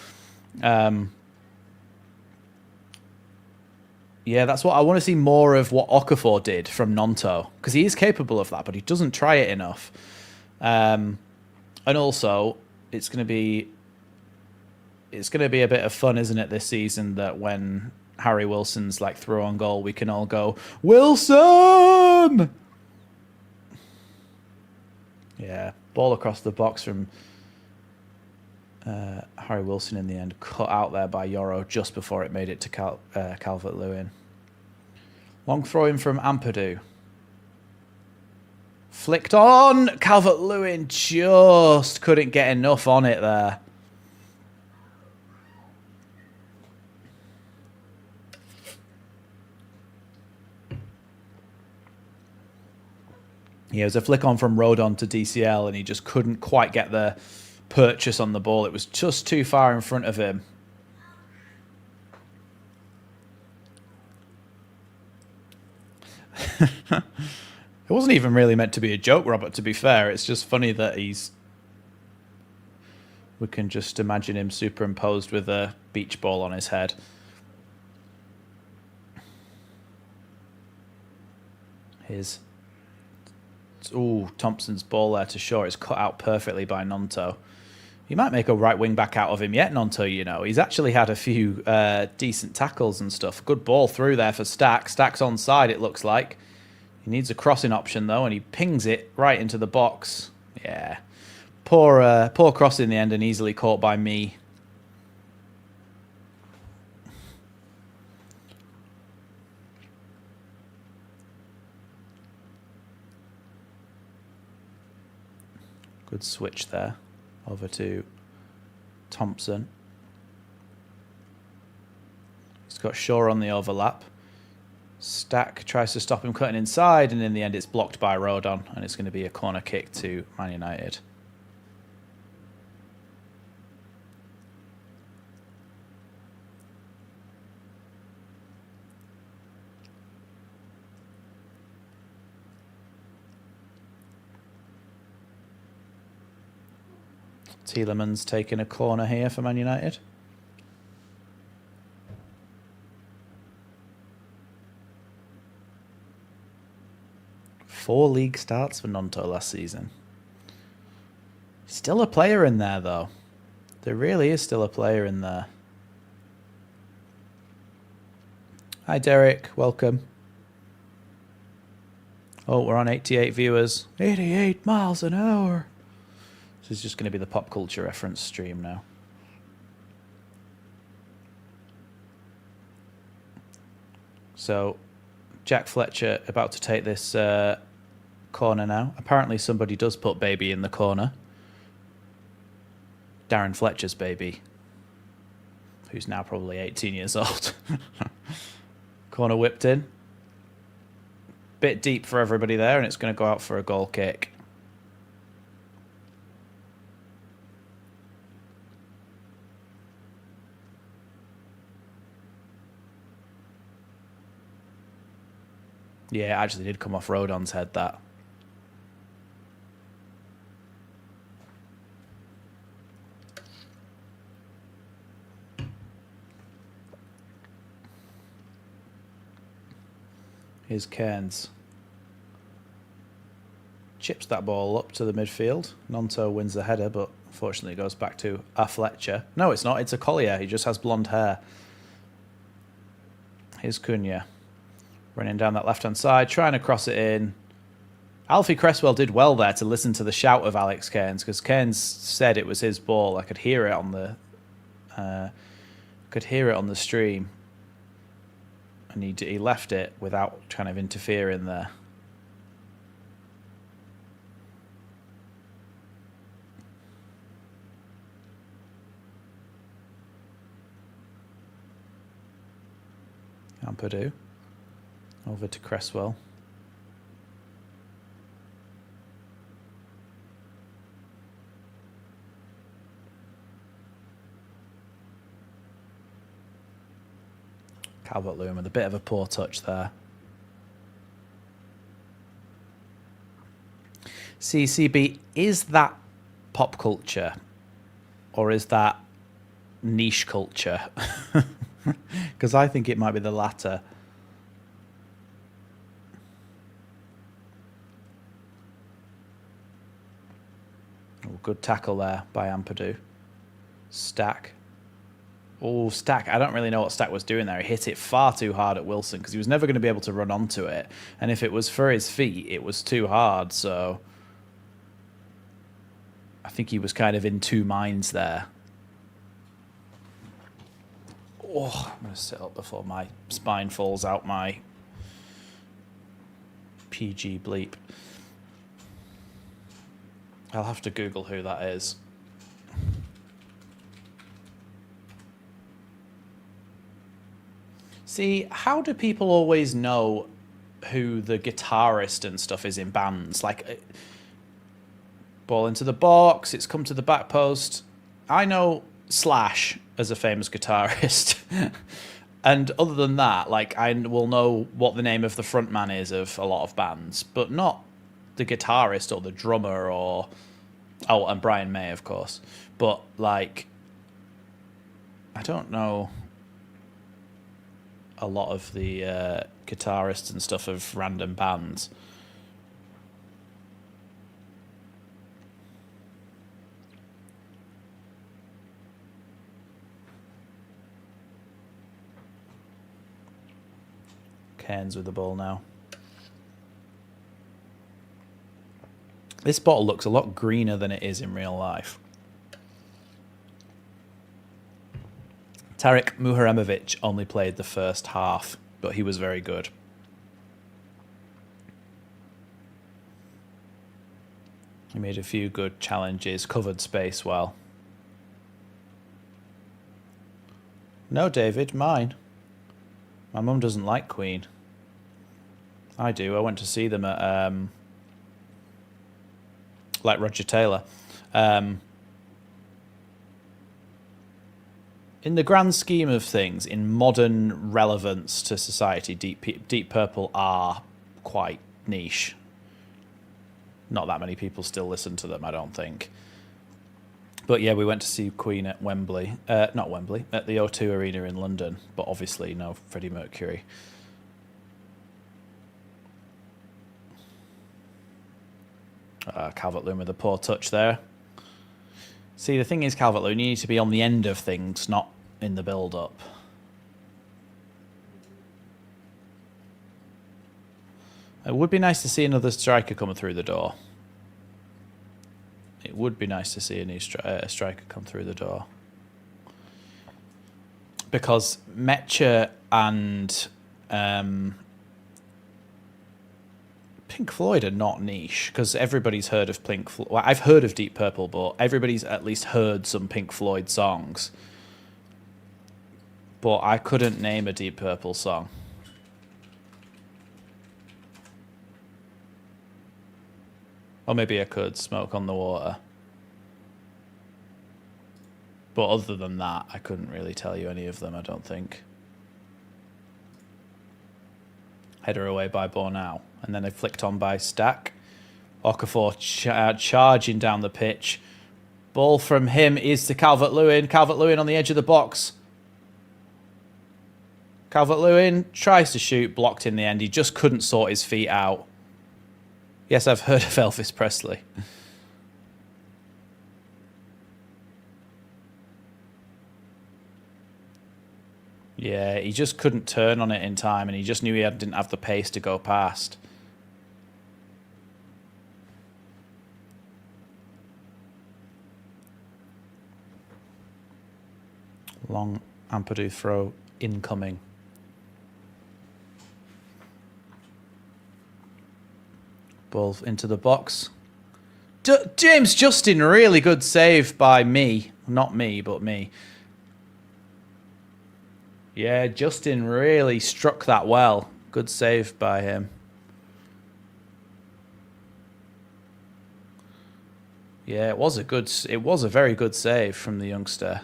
Yeah, that's what I want to see more of what Okafor did from Nonto, because he is capable of that, but he doesn't try it enough. And also, it's going to be a bit of fun, isn't it, this season, that when Harry Wilson's like through on goal, we can all go, Wilson! Yeah, ball across the box from Harry Wilson in the end, cut out there by Yoro just before it made it to Calvert-Lewin. Long throw in from Ampadu. Flicked on! Calvert-Lewin just couldn't get enough on it there. Yeah, it was a flick on from Rodon to DCL, and he just couldn't quite get the purchase on the ball. It was just too far in front of him. It wasn't even really meant to be a joke, Robert, to be fair. It's just funny that we can just imagine him superimposed with a beach ball on his head. Thompson's ball there to shore is cut out perfectly by Nonto. You might make a right wing back out of him yet, Nonto, you know. He's actually had a few decent tackles and stuff. Good ball through there for Stack. Stack's onside, it looks like. He needs a crossing option, though, and he pings it right into the box. Yeah. Poor cross in the end and easily caught by me. Good switch there. Over to Thompson. He's got Shaw on the overlap. Stack tries to stop him cutting inside, and in the end it's blocked by Rodon, and it's going to be a corner kick to Man United. Tielemans taking a corner here for Man United. Four league starts for Nonto last season. Still a player in there, though. There really is still a player in there. Hi, Derek. Welcome. Oh, we're on 88 viewers. 88 miles an hour. This is just going to be the pop culture reference stream now. So, Jack Fletcher about to take this corner now. Apparently somebody does put baby in the corner. Darren Fletcher's baby, who's now probably 18 years old. Corner whipped in. Bit deep for everybody there, and it's going to go out for a goal kick. Yeah, it actually did come off Rodon's head, that. Here's Cairns. Chips that ball up to the midfield. Nonto wins the header, but unfortunately it goes back to a Fletcher. No, it's not. It's a Collier. He just has blonde hair. Here's Cunha. Running down that left-hand side, trying to cross it in. Alfie Cresswell did well there to listen to the shout of Alex Cairns, because Cairns said it was his ball. I could hear it on the stream. And he left it without kind of interfering there. Ampadu. Over to Cresswell. Calvert-Lewin with a bit of a poor touch there. CCB, is that pop culture or is that niche culture? Because I think it might be the latter. good tackle there by Ampadu. Stack. Oh, Stack. I don't really know what Stack was doing there. He hit it far too hard at Wilson because he was never going to be able to run onto it. And if it was for his feet, it was too hard. So I think he was kind of in two minds there. Oh, I'm going to sit up before my spine falls out my PG bleep. I'll have to Google who that is. See, how do people always know who the guitarist and stuff is in bands? Like, ball into the box, it's come to the back post. I know Slash as a famous guitarist. And other than that, like, I will know what the name of the frontman is of a lot of bands, but not the guitarist or the drummer or... Oh, and Brian May, of course. But, like, I don't know a lot of the guitarists and stuff of random bands. Cairns with the ball now. This bottle looks a lot greener than it is in real life. Tarek Muharemovic only played the first half, but he was very good. He made a few good challenges, covered space well. No, David, mine. My mum doesn't like Queen. I do. I went to see them at, like Roger Taylor. In the grand scheme of things, in modern relevance to society, Deep Purple are quite niche. Not that many people still listen to them, I don't think. But yeah, we went to see Queen at Wembley. Not Wembley, at the O2 Arena in London. But obviously no Freddie Mercury. Calvert-Lewin with a poor touch there. See, the thing is, Calvert-Lewin, you need to be on the end of things, not in the build-up. It would be nice to see another striker coming through the door. It would be nice to see a new striker come through the door. Because Metcher and Pink Floyd are not niche, because everybody's heard of Pink Floyd. Well, I've heard of Deep Purple, but everybody's at least heard some Pink Floyd songs. But I couldn't name a Deep Purple song. Or maybe I could, Smoke on the Water. But other than that, I couldn't really tell you any of them, I don't think. Header away by Bornau. And then they flicked on by Stack. Okafor charging down the pitch. Ball from him is to Calvert-Lewin. Calvert-Lewin on the edge of the box. Calvert-Lewin tries to shoot, blocked in the end. He just couldn't sort his feet out. Yes, I've heard of Elvis Presley. Yeah, he just couldn't turn on it in time, and he just knew he didn't have the pace to go past. Long Ampadu throw incoming. Ball into the box. James Justin, really good save by me. Not me, but me. Yeah, Justin really struck that well. Good save by him. Yeah, it was a very good save from the youngster.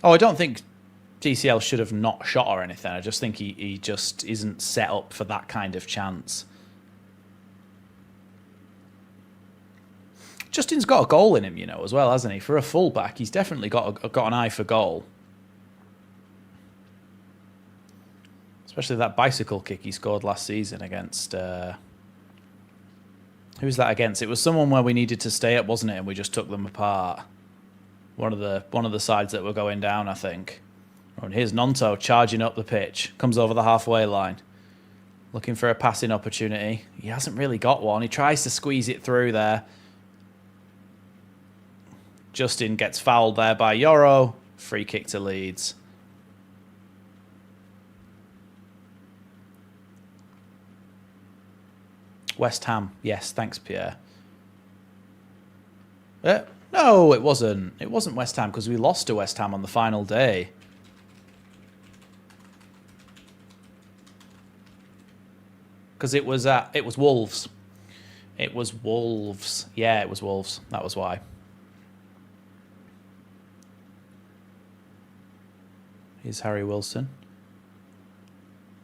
Oh, I don't think TCL should have not shot or anything. I just think he just isn't set up for that kind of chance. Justin's got a goal in him, you know, as well, hasn't he? For a fullback, he's definitely got an eye for goal. Especially that bicycle kick he scored last season against... who was that against? It was someone where we needed to stay up, wasn't it? And we just took them apart. One of the sides that were going down, I think. And here's Nonto charging up the pitch. Comes over the halfway line. Looking for a passing opportunity. He hasn't really got one. He tries to squeeze it through there. Justin gets fouled there by Yoro. Free kick to Leeds. West Ham. Yes, thanks, Pierre. No, it wasn't. It wasn't West Ham because we lost to West Ham on the final day. Because it was Wolves. It was Wolves. Yeah, it was Wolves. That was why. Here's Harry Wilson.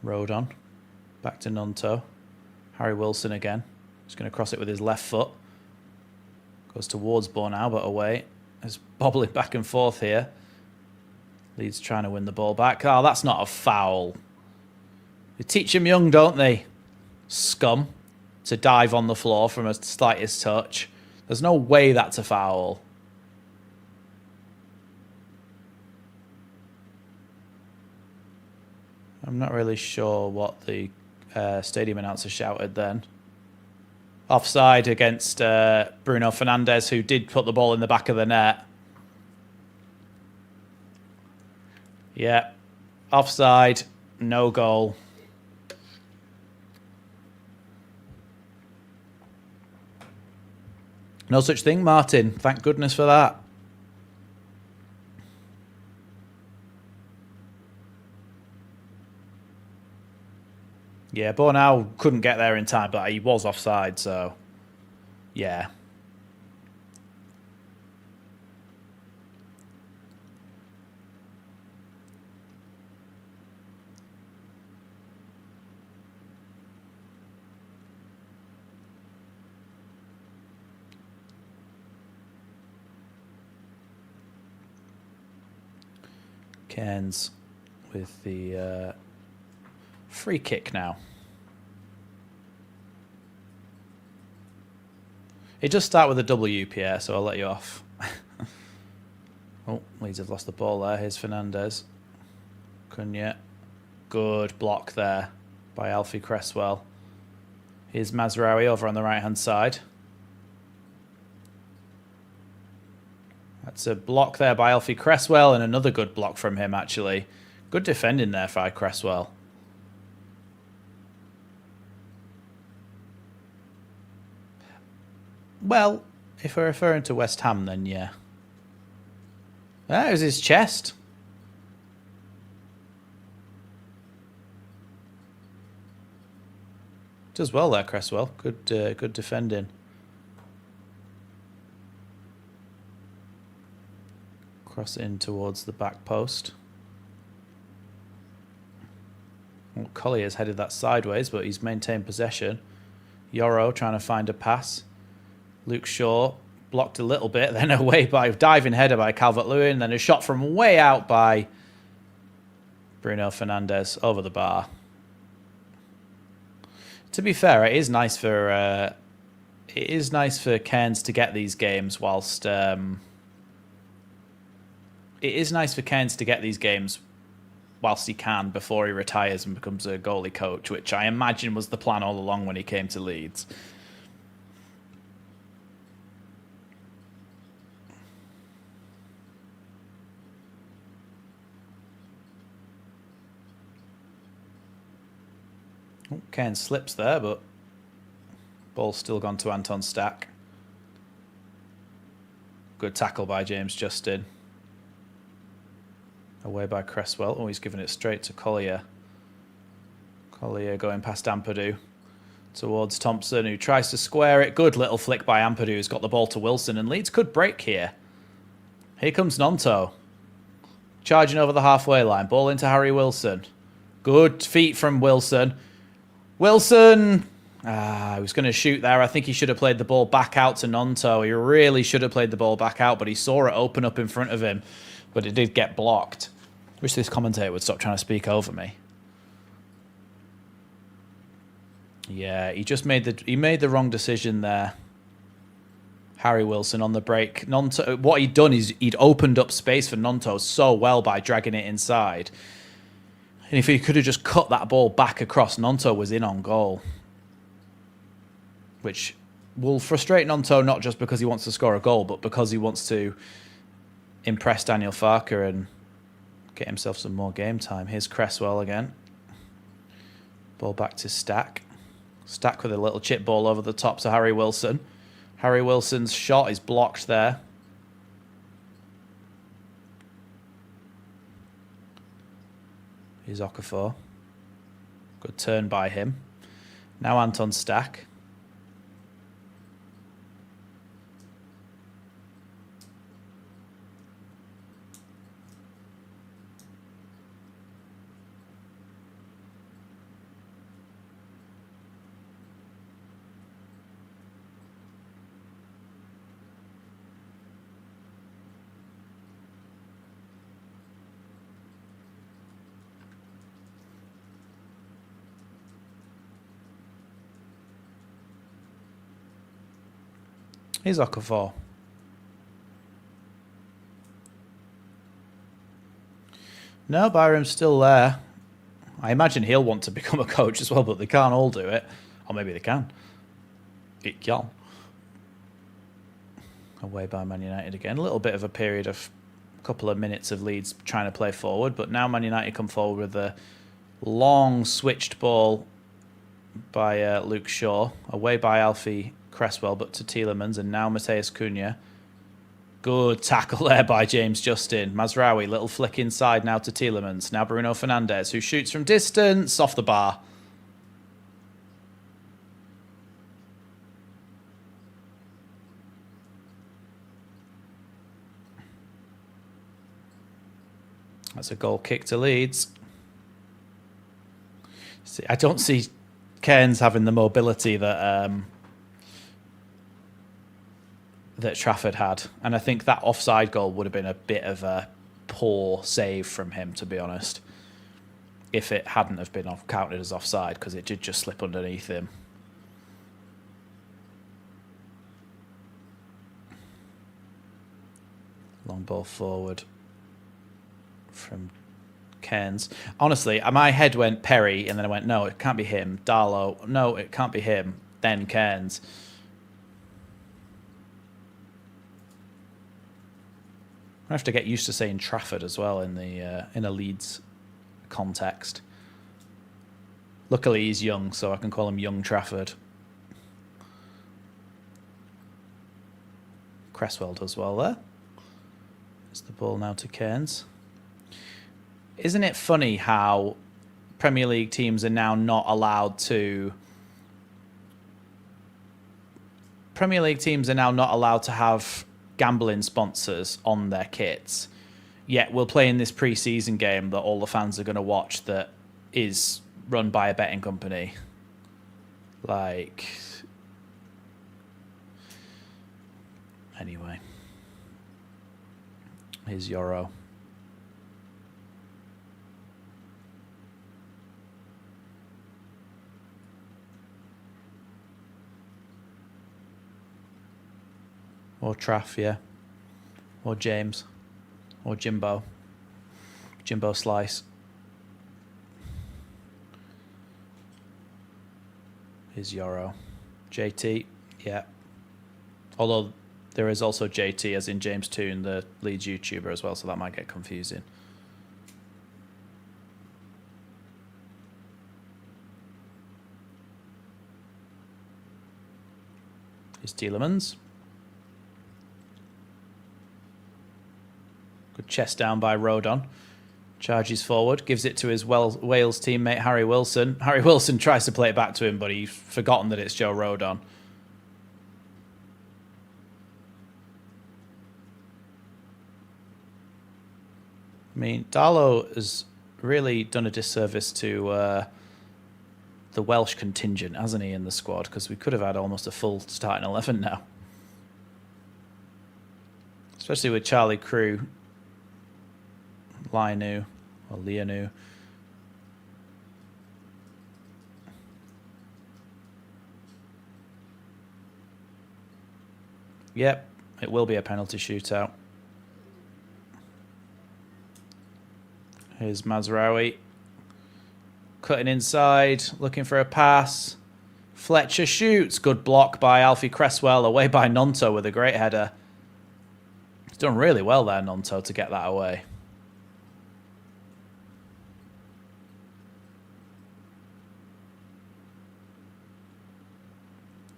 Rodon. Back to Nonto. Harry Wilson again. He's going to cross it with his left foot. Goes towards Bornau, but away. There's bobbling back and forth here. Leeds trying to win the ball back. Oh, that's not a foul. They teach them young, don't they? Scum. To dive on the floor from a slightest touch. There's no way that's a foul. I'm not really sure what the stadium announcer shouted then. Offside against Bruno Fernandes, who did put the ball in the back of the net. Yeah. Offside. No goal. No such thing, Martin. Thank goodness for that. Yeah, Bornau couldn't get there in time, but he was offside, so... Yeah. Cairns with the free kick now. It does start with a W, Pierre, so I'll let you off. Oh, Leeds have lost the ball there. Here's Fernandes. Cunha. Good block there by Alfie Cresswell. Here's Mazraoui over on the right-hand side. That's a block there by Alfie Cresswell and another good block from him, actually. Good defending there by Cresswell. Well, if we're referring to West Ham, then yeah. That was his chest. Does well there, Cresswell. Good defending. Cross in towards the back post. Well, Collier's headed that sideways, but he's maintained possession. Yoro trying to find a pass. Luke Shaw blocked a little bit, then away by diving header by Calvert-Lewin, then a shot from way out by Bruno Fernandes over the bar. To be fair, it is nice for Cairns to get these games whilst whilst he can before he retires and becomes a goalie coach, which I imagine was the plan all along when he came to Leeds. Oh, Cairns slips there, but ball's still gone to Anton Stack. Good tackle by James Justin. Away by Cresswell. Oh, he's given it straight to Collier. Collier going past Ampadu towards Thompson, who tries to square it. Good little flick by Ampadu, who's got the ball to Wilson, and Leeds could break here. Here comes Nonto. Charging over the halfway line. Ball into Harry Wilson. Good feet from Wilson. Wilson! He was going to shoot there. I think he should have played the ball back out to Nonto. He really should have played the ball back out, but he saw it open up in front of him. But it did get blocked. Wish this commentator would stop trying to speak over me. Yeah, he just made the wrong decision there. Harry Wilson on the break. Nonto, what he'd done is he'd opened up space for Nonto so well by dragging it inside. And if he could have just cut that ball back across, Nonto was in on goal. Which will frustrate Nonto not just because he wants to score a goal, but because he wants to impress Daniel Farker and get himself some more game time. Here's Cresswell again. Ball back to Stack. Stack with a little chip ball over the top to Harry Wilson. Harry Wilson's shot is blocked there. Here's Okafor. Good turn by him. Now Anton Stack. Here's Okafor. No, Byram's still there. I imagine he'll want to become a coach as well, but they can't all do it. Or maybe they can. It can. Away by Man United again. A little bit of a period of a couple of minutes of Leeds trying to play forward, but now Man United come forward with a long switched ball by Luke Shaw. Away by Alfie Cresswell, but to Tielemans, and now Mateus Cunha. Good tackle there by James Justin. Mazraoui, little flick inside now to Tielemans. Now Bruno Fernandes, who shoots from distance off the bar. That's a goal kick to Leeds. See, I don't see Cairns having the mobility that that Trafford had, and I think that offside goal would have been a bit of a poor save from him, to be honest, if it hadn't have been counted as offside, because it did just slip underneath him. Long ball forward from Cairns. Honestly, my head went Perry, and then I went, no, it can't be him. Darlow, no, it can't be him. Then Cairns. I have to get used to saying Trafford as well in a Leeds context. Luckily, he's young, so I can call him Young Trafford. Cresswell does well there. It's the ball now to Cairns. Isn't it funny how Premier League teams are now not allowed to... Premier League teams are now not allowed to have gambling sponsors on their kits, yet we'll play in this pre-season game that all the fans are going to watch that is run by a betting company. Like, anyway, here's Euro. Or Traff, yeah. Or James. Or Jimbo. Jimbo Slice. Here's Euro. JT, yeah. Although there is also JT, as in James Toon, the Leeds YouTuber as well, so that might get confusing. Here's Tielemans. Good chest down by Rodon. Charges forward, gives it to his Wales teammate Harry Wilson. Harry Wilson tries to play it back to him, but he's forgotten that it's Joe Rodon. I mean, Darlow has really done a disservice to the Welsh contingent, hasn't he, in the squad? Because we could have had almost a full starting 11 now. Especially with Charlie Crew, Lianu, or Lianu. Yep, it will be a penalty shootout. Here's Mazraoui. Cutting inside, looking for a pass. Fletcher shoots. Good block by Alfie Cresswell. Away by Nonto with a great header. He's done really well there, Nonto, to get that away.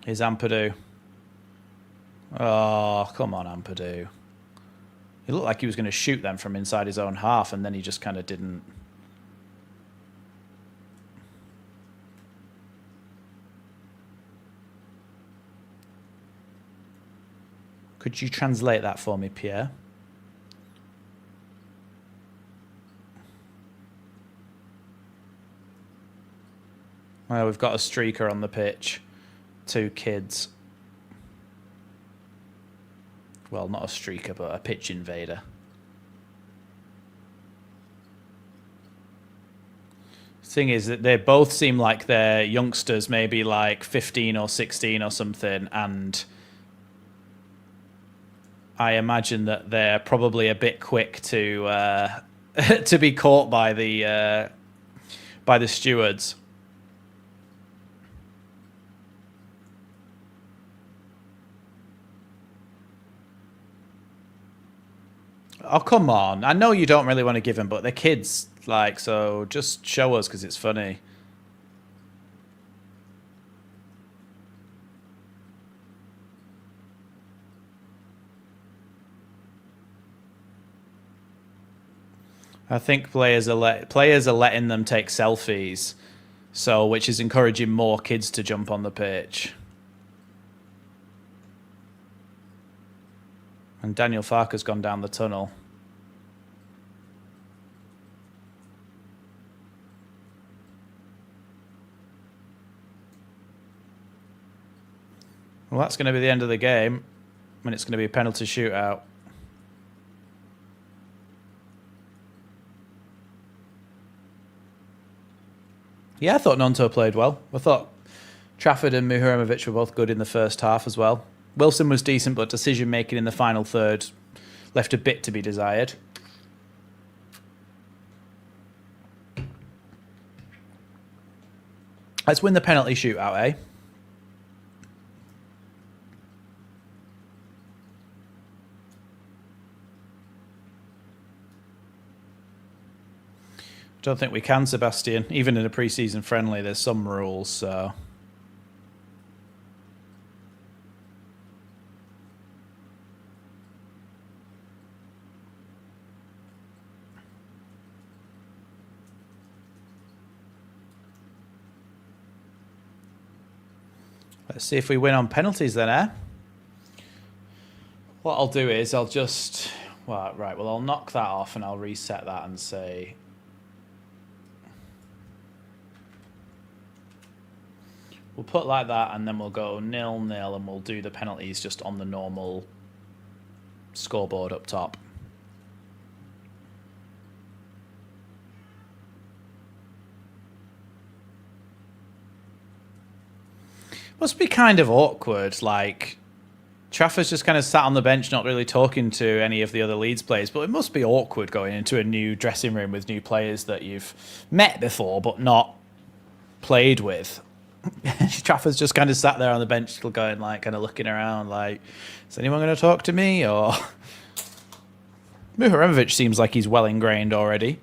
Here's Ampadu. Oh, come on, Ampadu. He looked like he was going to shoot them from inside his own half, and then he just kind of didn't. Could you translate that for me, Pierre? Well, we've got a streaker on the pitch. 2 kids. Well, not a streaker, but a pitch invader. Thing is that they both seem like they're youngsters, maybe like 15 or 16 or something, and I imagine that they're probably a bit quick to to be caught by the stewards. Oh, come on. I know you don't really want to give them, but they're kids, like, so just show us because it's funny. I think players are letting them take selfies, so which is encouraging more kids to jump on the pitch. And Daniel Farke's gone down the tunnel. Well, that's going to be the end of the game, and it's going to be a penalty shootout. Yeah, I thought Nonto played well. I thought Trafford and Mihajlovic were both good in the first half as well. Wilson was decent, but decision-making in the final third left a bit to be desired. Let's win the penalty shootout, eh? Don't think we can, Sebastian. Even in a pre-season friendly, there's some rules, so... Let's see if we win on penalties then, eh? What I'll do is I'll just... Well, right, well, I'll knock that off and I'll reset that and say... We'll put like that and then we'll go 0-0 and we'll do the penalties just on the normal scoreboard up top. Must be kind of awkward, like Trafford's just kind of sat on the bench not really talking to any of the other Leeds players, but it must be awkward going into a new dressing room with new players that you've met before but not played with. Trafford's just kind of sat there on the bench still going, like, kind of looking around like, is anyone going to talk to me? Or Mihajlovic seems like he's well ingrained already.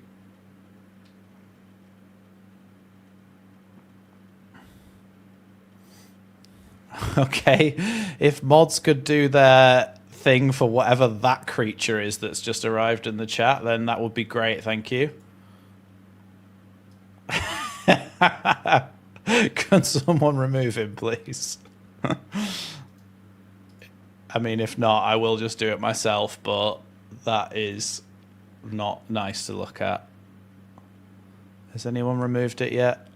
Okay, if mods could do their thing for whatever that creature is that's just arrived in the chat, then that would be great, thank you. Can someone remove him, please? I mean, if not, I will just do it myself, but that is not nice to look at. Has anyone removed it yet?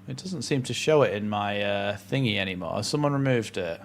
It doesn't seem to show it in my thingy anymore. Has someone removed it?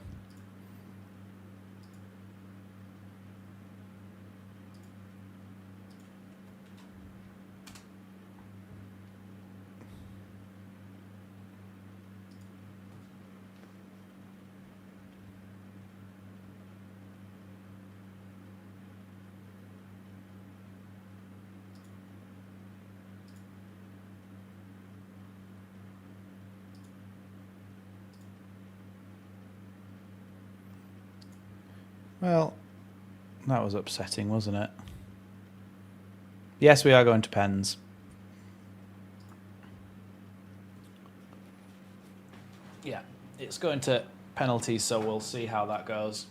Well, that was upsetting, wasn't it? Yes, we are going to pens. Yeah, it's going to penalties, so we'll see how that goes.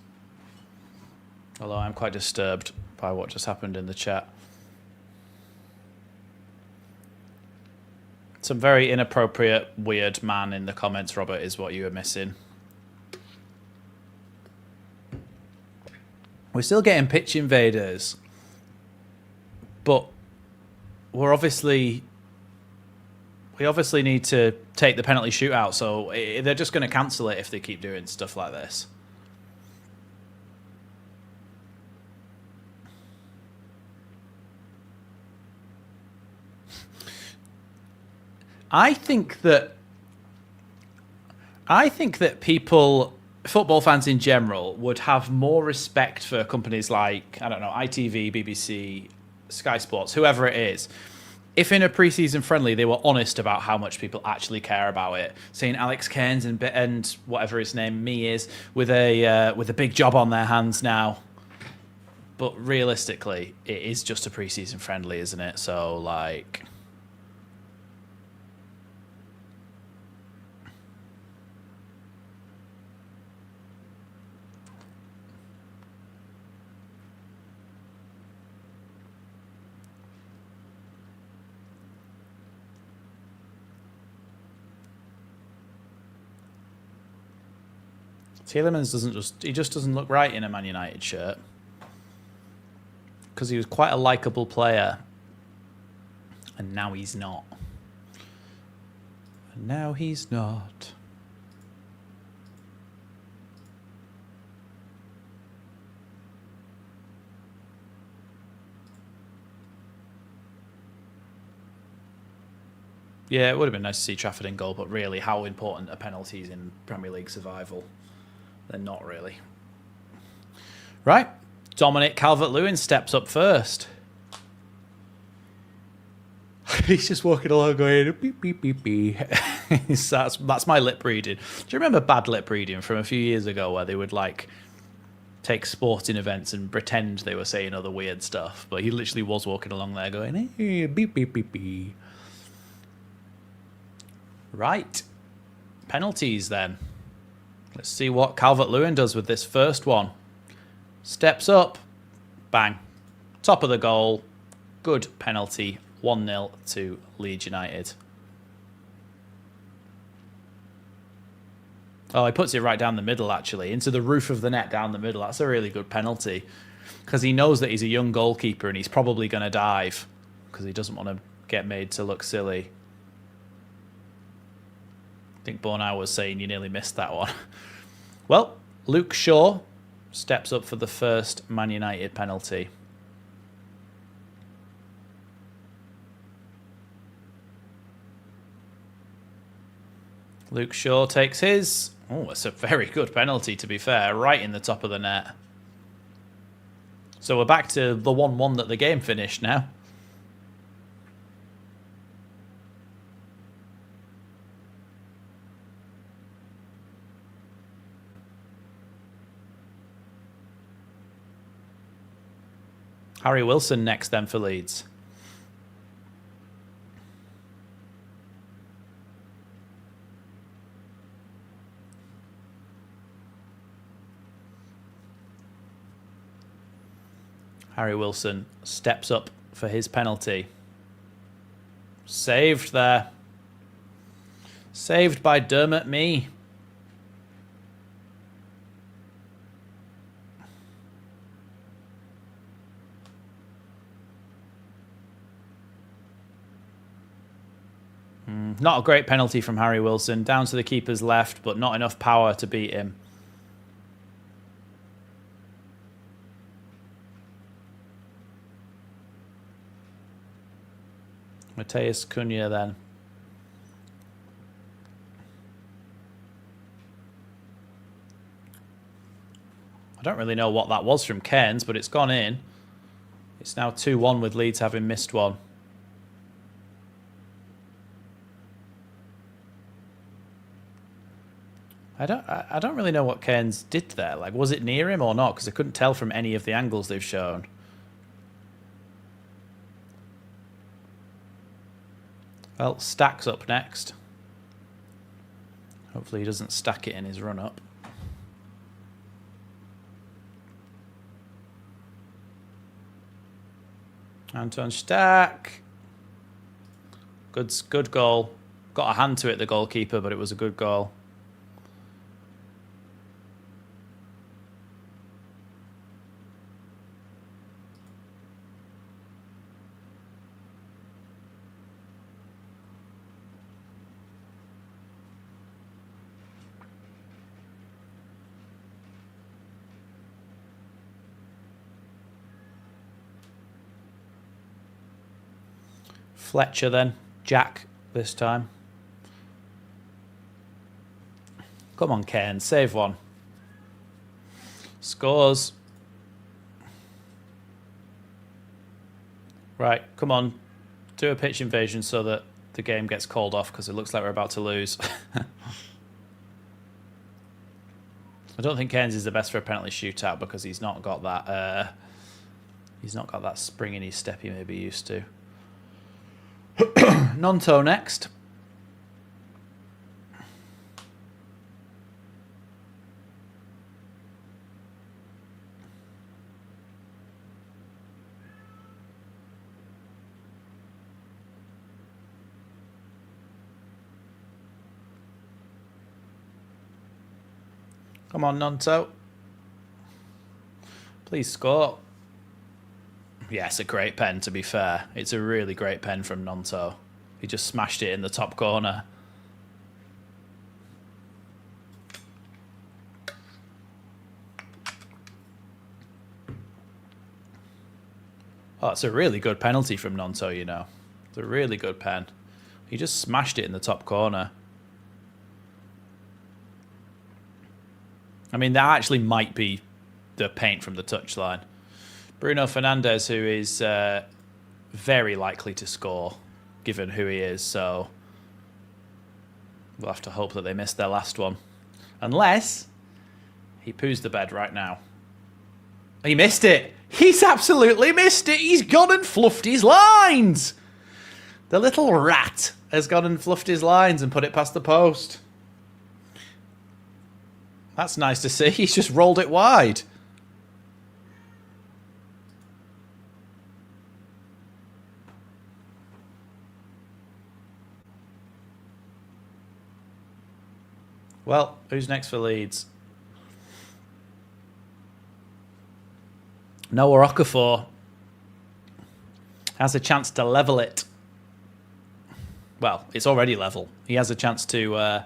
Although I'm quite disturbed by what just happened in the chat. Some very inappropriate, weird man in the comments, Robert, is what you were missing. We're still getting pitch invaders, but we obviously need to take the penalty shootout, so they're just going to cancel it if they keep doing stuff like this. I think that people, football fans in general, would have more respect for companies like, I don't know, ITV, BBC, Sky Sports, whoever it is, if in a pre-season friendly they were honest about how much people actually care about it. Seeing Alex Cairns and whatever his name is with a big job on their hands now. But realistically, it is just a pre-season friendly, isn't it? So like, Tielemans doesn't look right in a Man United shirt, because he was quite a likeable player, and now he's not. And now he's not. Yeah, it would have been nice to see Trafford in goal, but really, how important are penalties in Premier League survival? They're not really. Right. Dominic Calvert-Lewin steps up first. He's just walking along going, beep, beep, beep, beep. That's my lip reading. Do you remember bad lip reading from a few years ago where they would like take sporting events and pretend they were saying other weird stuff? But he literally was walking along there going, hey, beep, beep, beep, beep. Right. Penalties then. Let's see what Calvert-Lewin does with this first one. Steps up. Bang. Top of the goal. Good penalty. 1-0 to Leeds United. Oh, he puts it right down the middle, actually. Into the roof of the net down the middle. That's a really good penalty. Because he knows that he's a young goalkeeper and he's probably going to dive. Because he doesn't want to get made to look silly. I think Bornau was saying you nearly missed that one. Well, Luke Shaw steps up for the first Man United penalty. Luke Shaw takes his. Oh, it's a very good penalty, to be fair. Right in the top of the net. So we're back to the 1-1 that the game finished now. Harry Wilson next then for Leeds. Harry Wilson steps up for his penalty. Saved there. Saved by Dermot Mee. Not a great penalty from Harry Wilson. Down to the keeper's left, but not enough power to beat him. Mateus Cunha then. I don't really know what that was from Cairns, but it's gone in. It's now 2-1 with Leeds having missed one. I don't really know what Cairns did there. Like, was it near him or not? Because I couldn't tell from any of the angles they've shown. Well, Stack's up next. Hopefully he doesn't stack it in his run-up. Anton Stack. Good goal. Got a hand to it, the goalkeeper, but it was a good goal. Fletcher then. Jack this time. Come on, Cairn. Save one. Scores. Right, come on. Do a pitch invasion so that the game gets called off because it looks like we're about to lose. I don't think Cairns is the best for a penalty shootout because he's not got that spring in his step he may be used to. Nonto next. Come on, Nonto. Please score. Yeah, it's a great pen, to be fair. It's a really great pen from Nonto. He just smashed it in the top corner. Oh, it's a really good penalty from Nonto, you know. It's a really good pen. He just smashed it in the top corner. I mean, that actually might be the paint from the touchline. Bruno Fernandes, who is very likely to score, given who he is, so we'll have to hope that they missed their last one. Unless he poos the bed right now. He missed it! He's absolutely missed it! He's gone and fluffed his lines! The little rat has gone and fluffed his lines and put it past the post. That's nice to see. He's just rolled it wide. Well, who's next for Leeds? Noah Okafor has a chance to level it. Well, it's already level. He has a chance to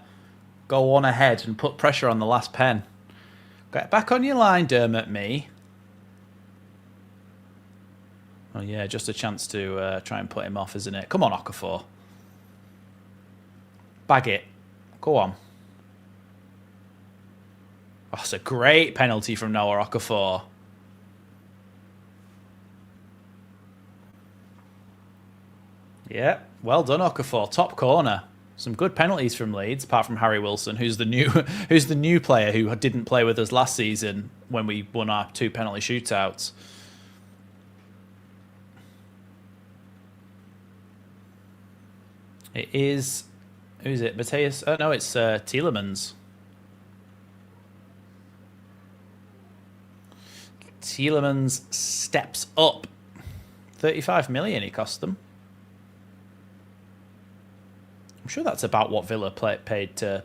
go on ahead and put pressure on the last pen. Get back on your line, Dermot me. Oh yeah, just a chance to try and put him off, isn't it? Come on, Okafor. Bag it. Go on. Oh, it's a great penalty from Noah Okafor. Yeah, well done, Okafor. Top corner. Some good penalties from Leeds, apart from Harry Wilson, who's the new player who didn't play with us last season when we won our 2 penalty shootouts. It is, who's it? Mateus? Oh no, it's Tielemans. Tielemans steps up. 35 million he cost them. I'm sure that's about what Villa paid to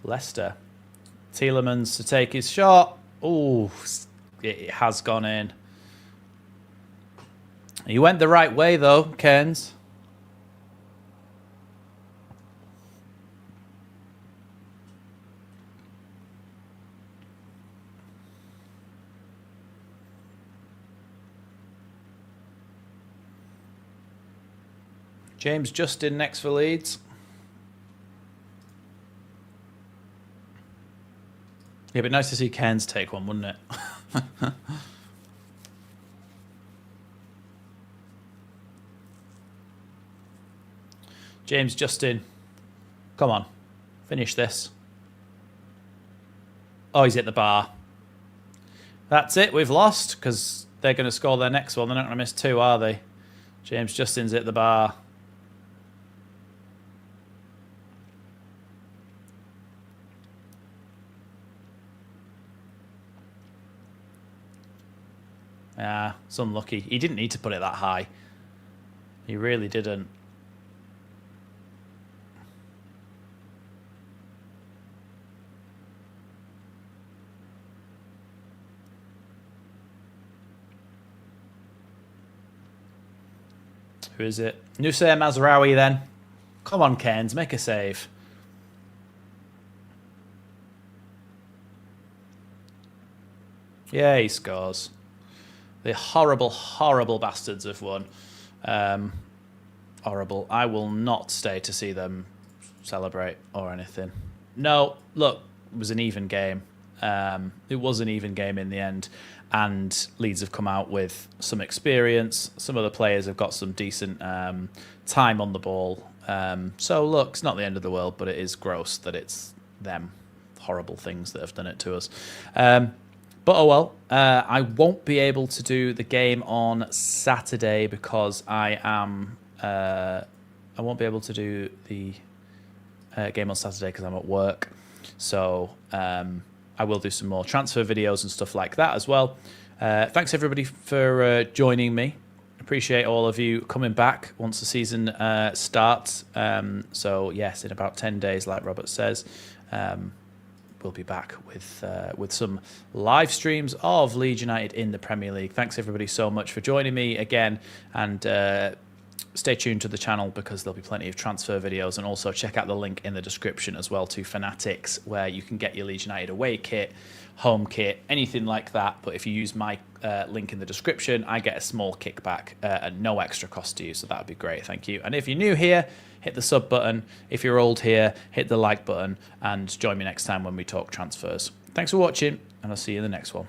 Leicester. Tielemans to take his shot. Oh, it has gone in. He went the right way though, Cairns. James Justin next for Leeds. Yeah, but nice to see Cairns take one, wouldn't it? James Justin. Come on. Finish this. Oh, he's hit the bar. That's it. We've lost because they're going to score their next one. They're not going to miss 2, are they? James Justin's hit the bar. Yeah, it's unlucky. He didn't need to put it that high. He really didn't. Who is it? Nusayr Mazraoui then. Come on, Cairns, make a save. Yeah, he scores. The horrible, horrible bastards have won. Horrible. I will not stay to see them celebrate or anything. No, look, it was an even game. It was an even game in the end. And Leeds have come out with some experience. Some of the players have got some decent time on the ball. So, look, it's not the end of the world, but it is gross that it's them horrible things that have done it to us. But oh well, I won't be able to do the game on Saturday because I won't be able to do the game on Saturday because I'm at work. So I will do some more transfer videos and stuff like that as well. Thanks everybody for joining me. Appreciate all of you coming back once the season starts. So yes, in about 10 days, like Robert says, we'll be back with some live streams of Leeds United in the Premier League. Thanks everybody so much for joining me again, and stay tuned to the channel because there'll be plenty of transfer videos, and also check out the link in the description as well to Fanatics, where you can get your Leeds United away kit, home kit, anything like that. But if you use my link in the description, I get a small kickback at no extra cost to you, so that would be great. Thank you. And if you're new here, hit the sub button. If you're old here, hit the like button, and join me next time when we talk transfers. Thanks for watching, and I'll see you in the next one.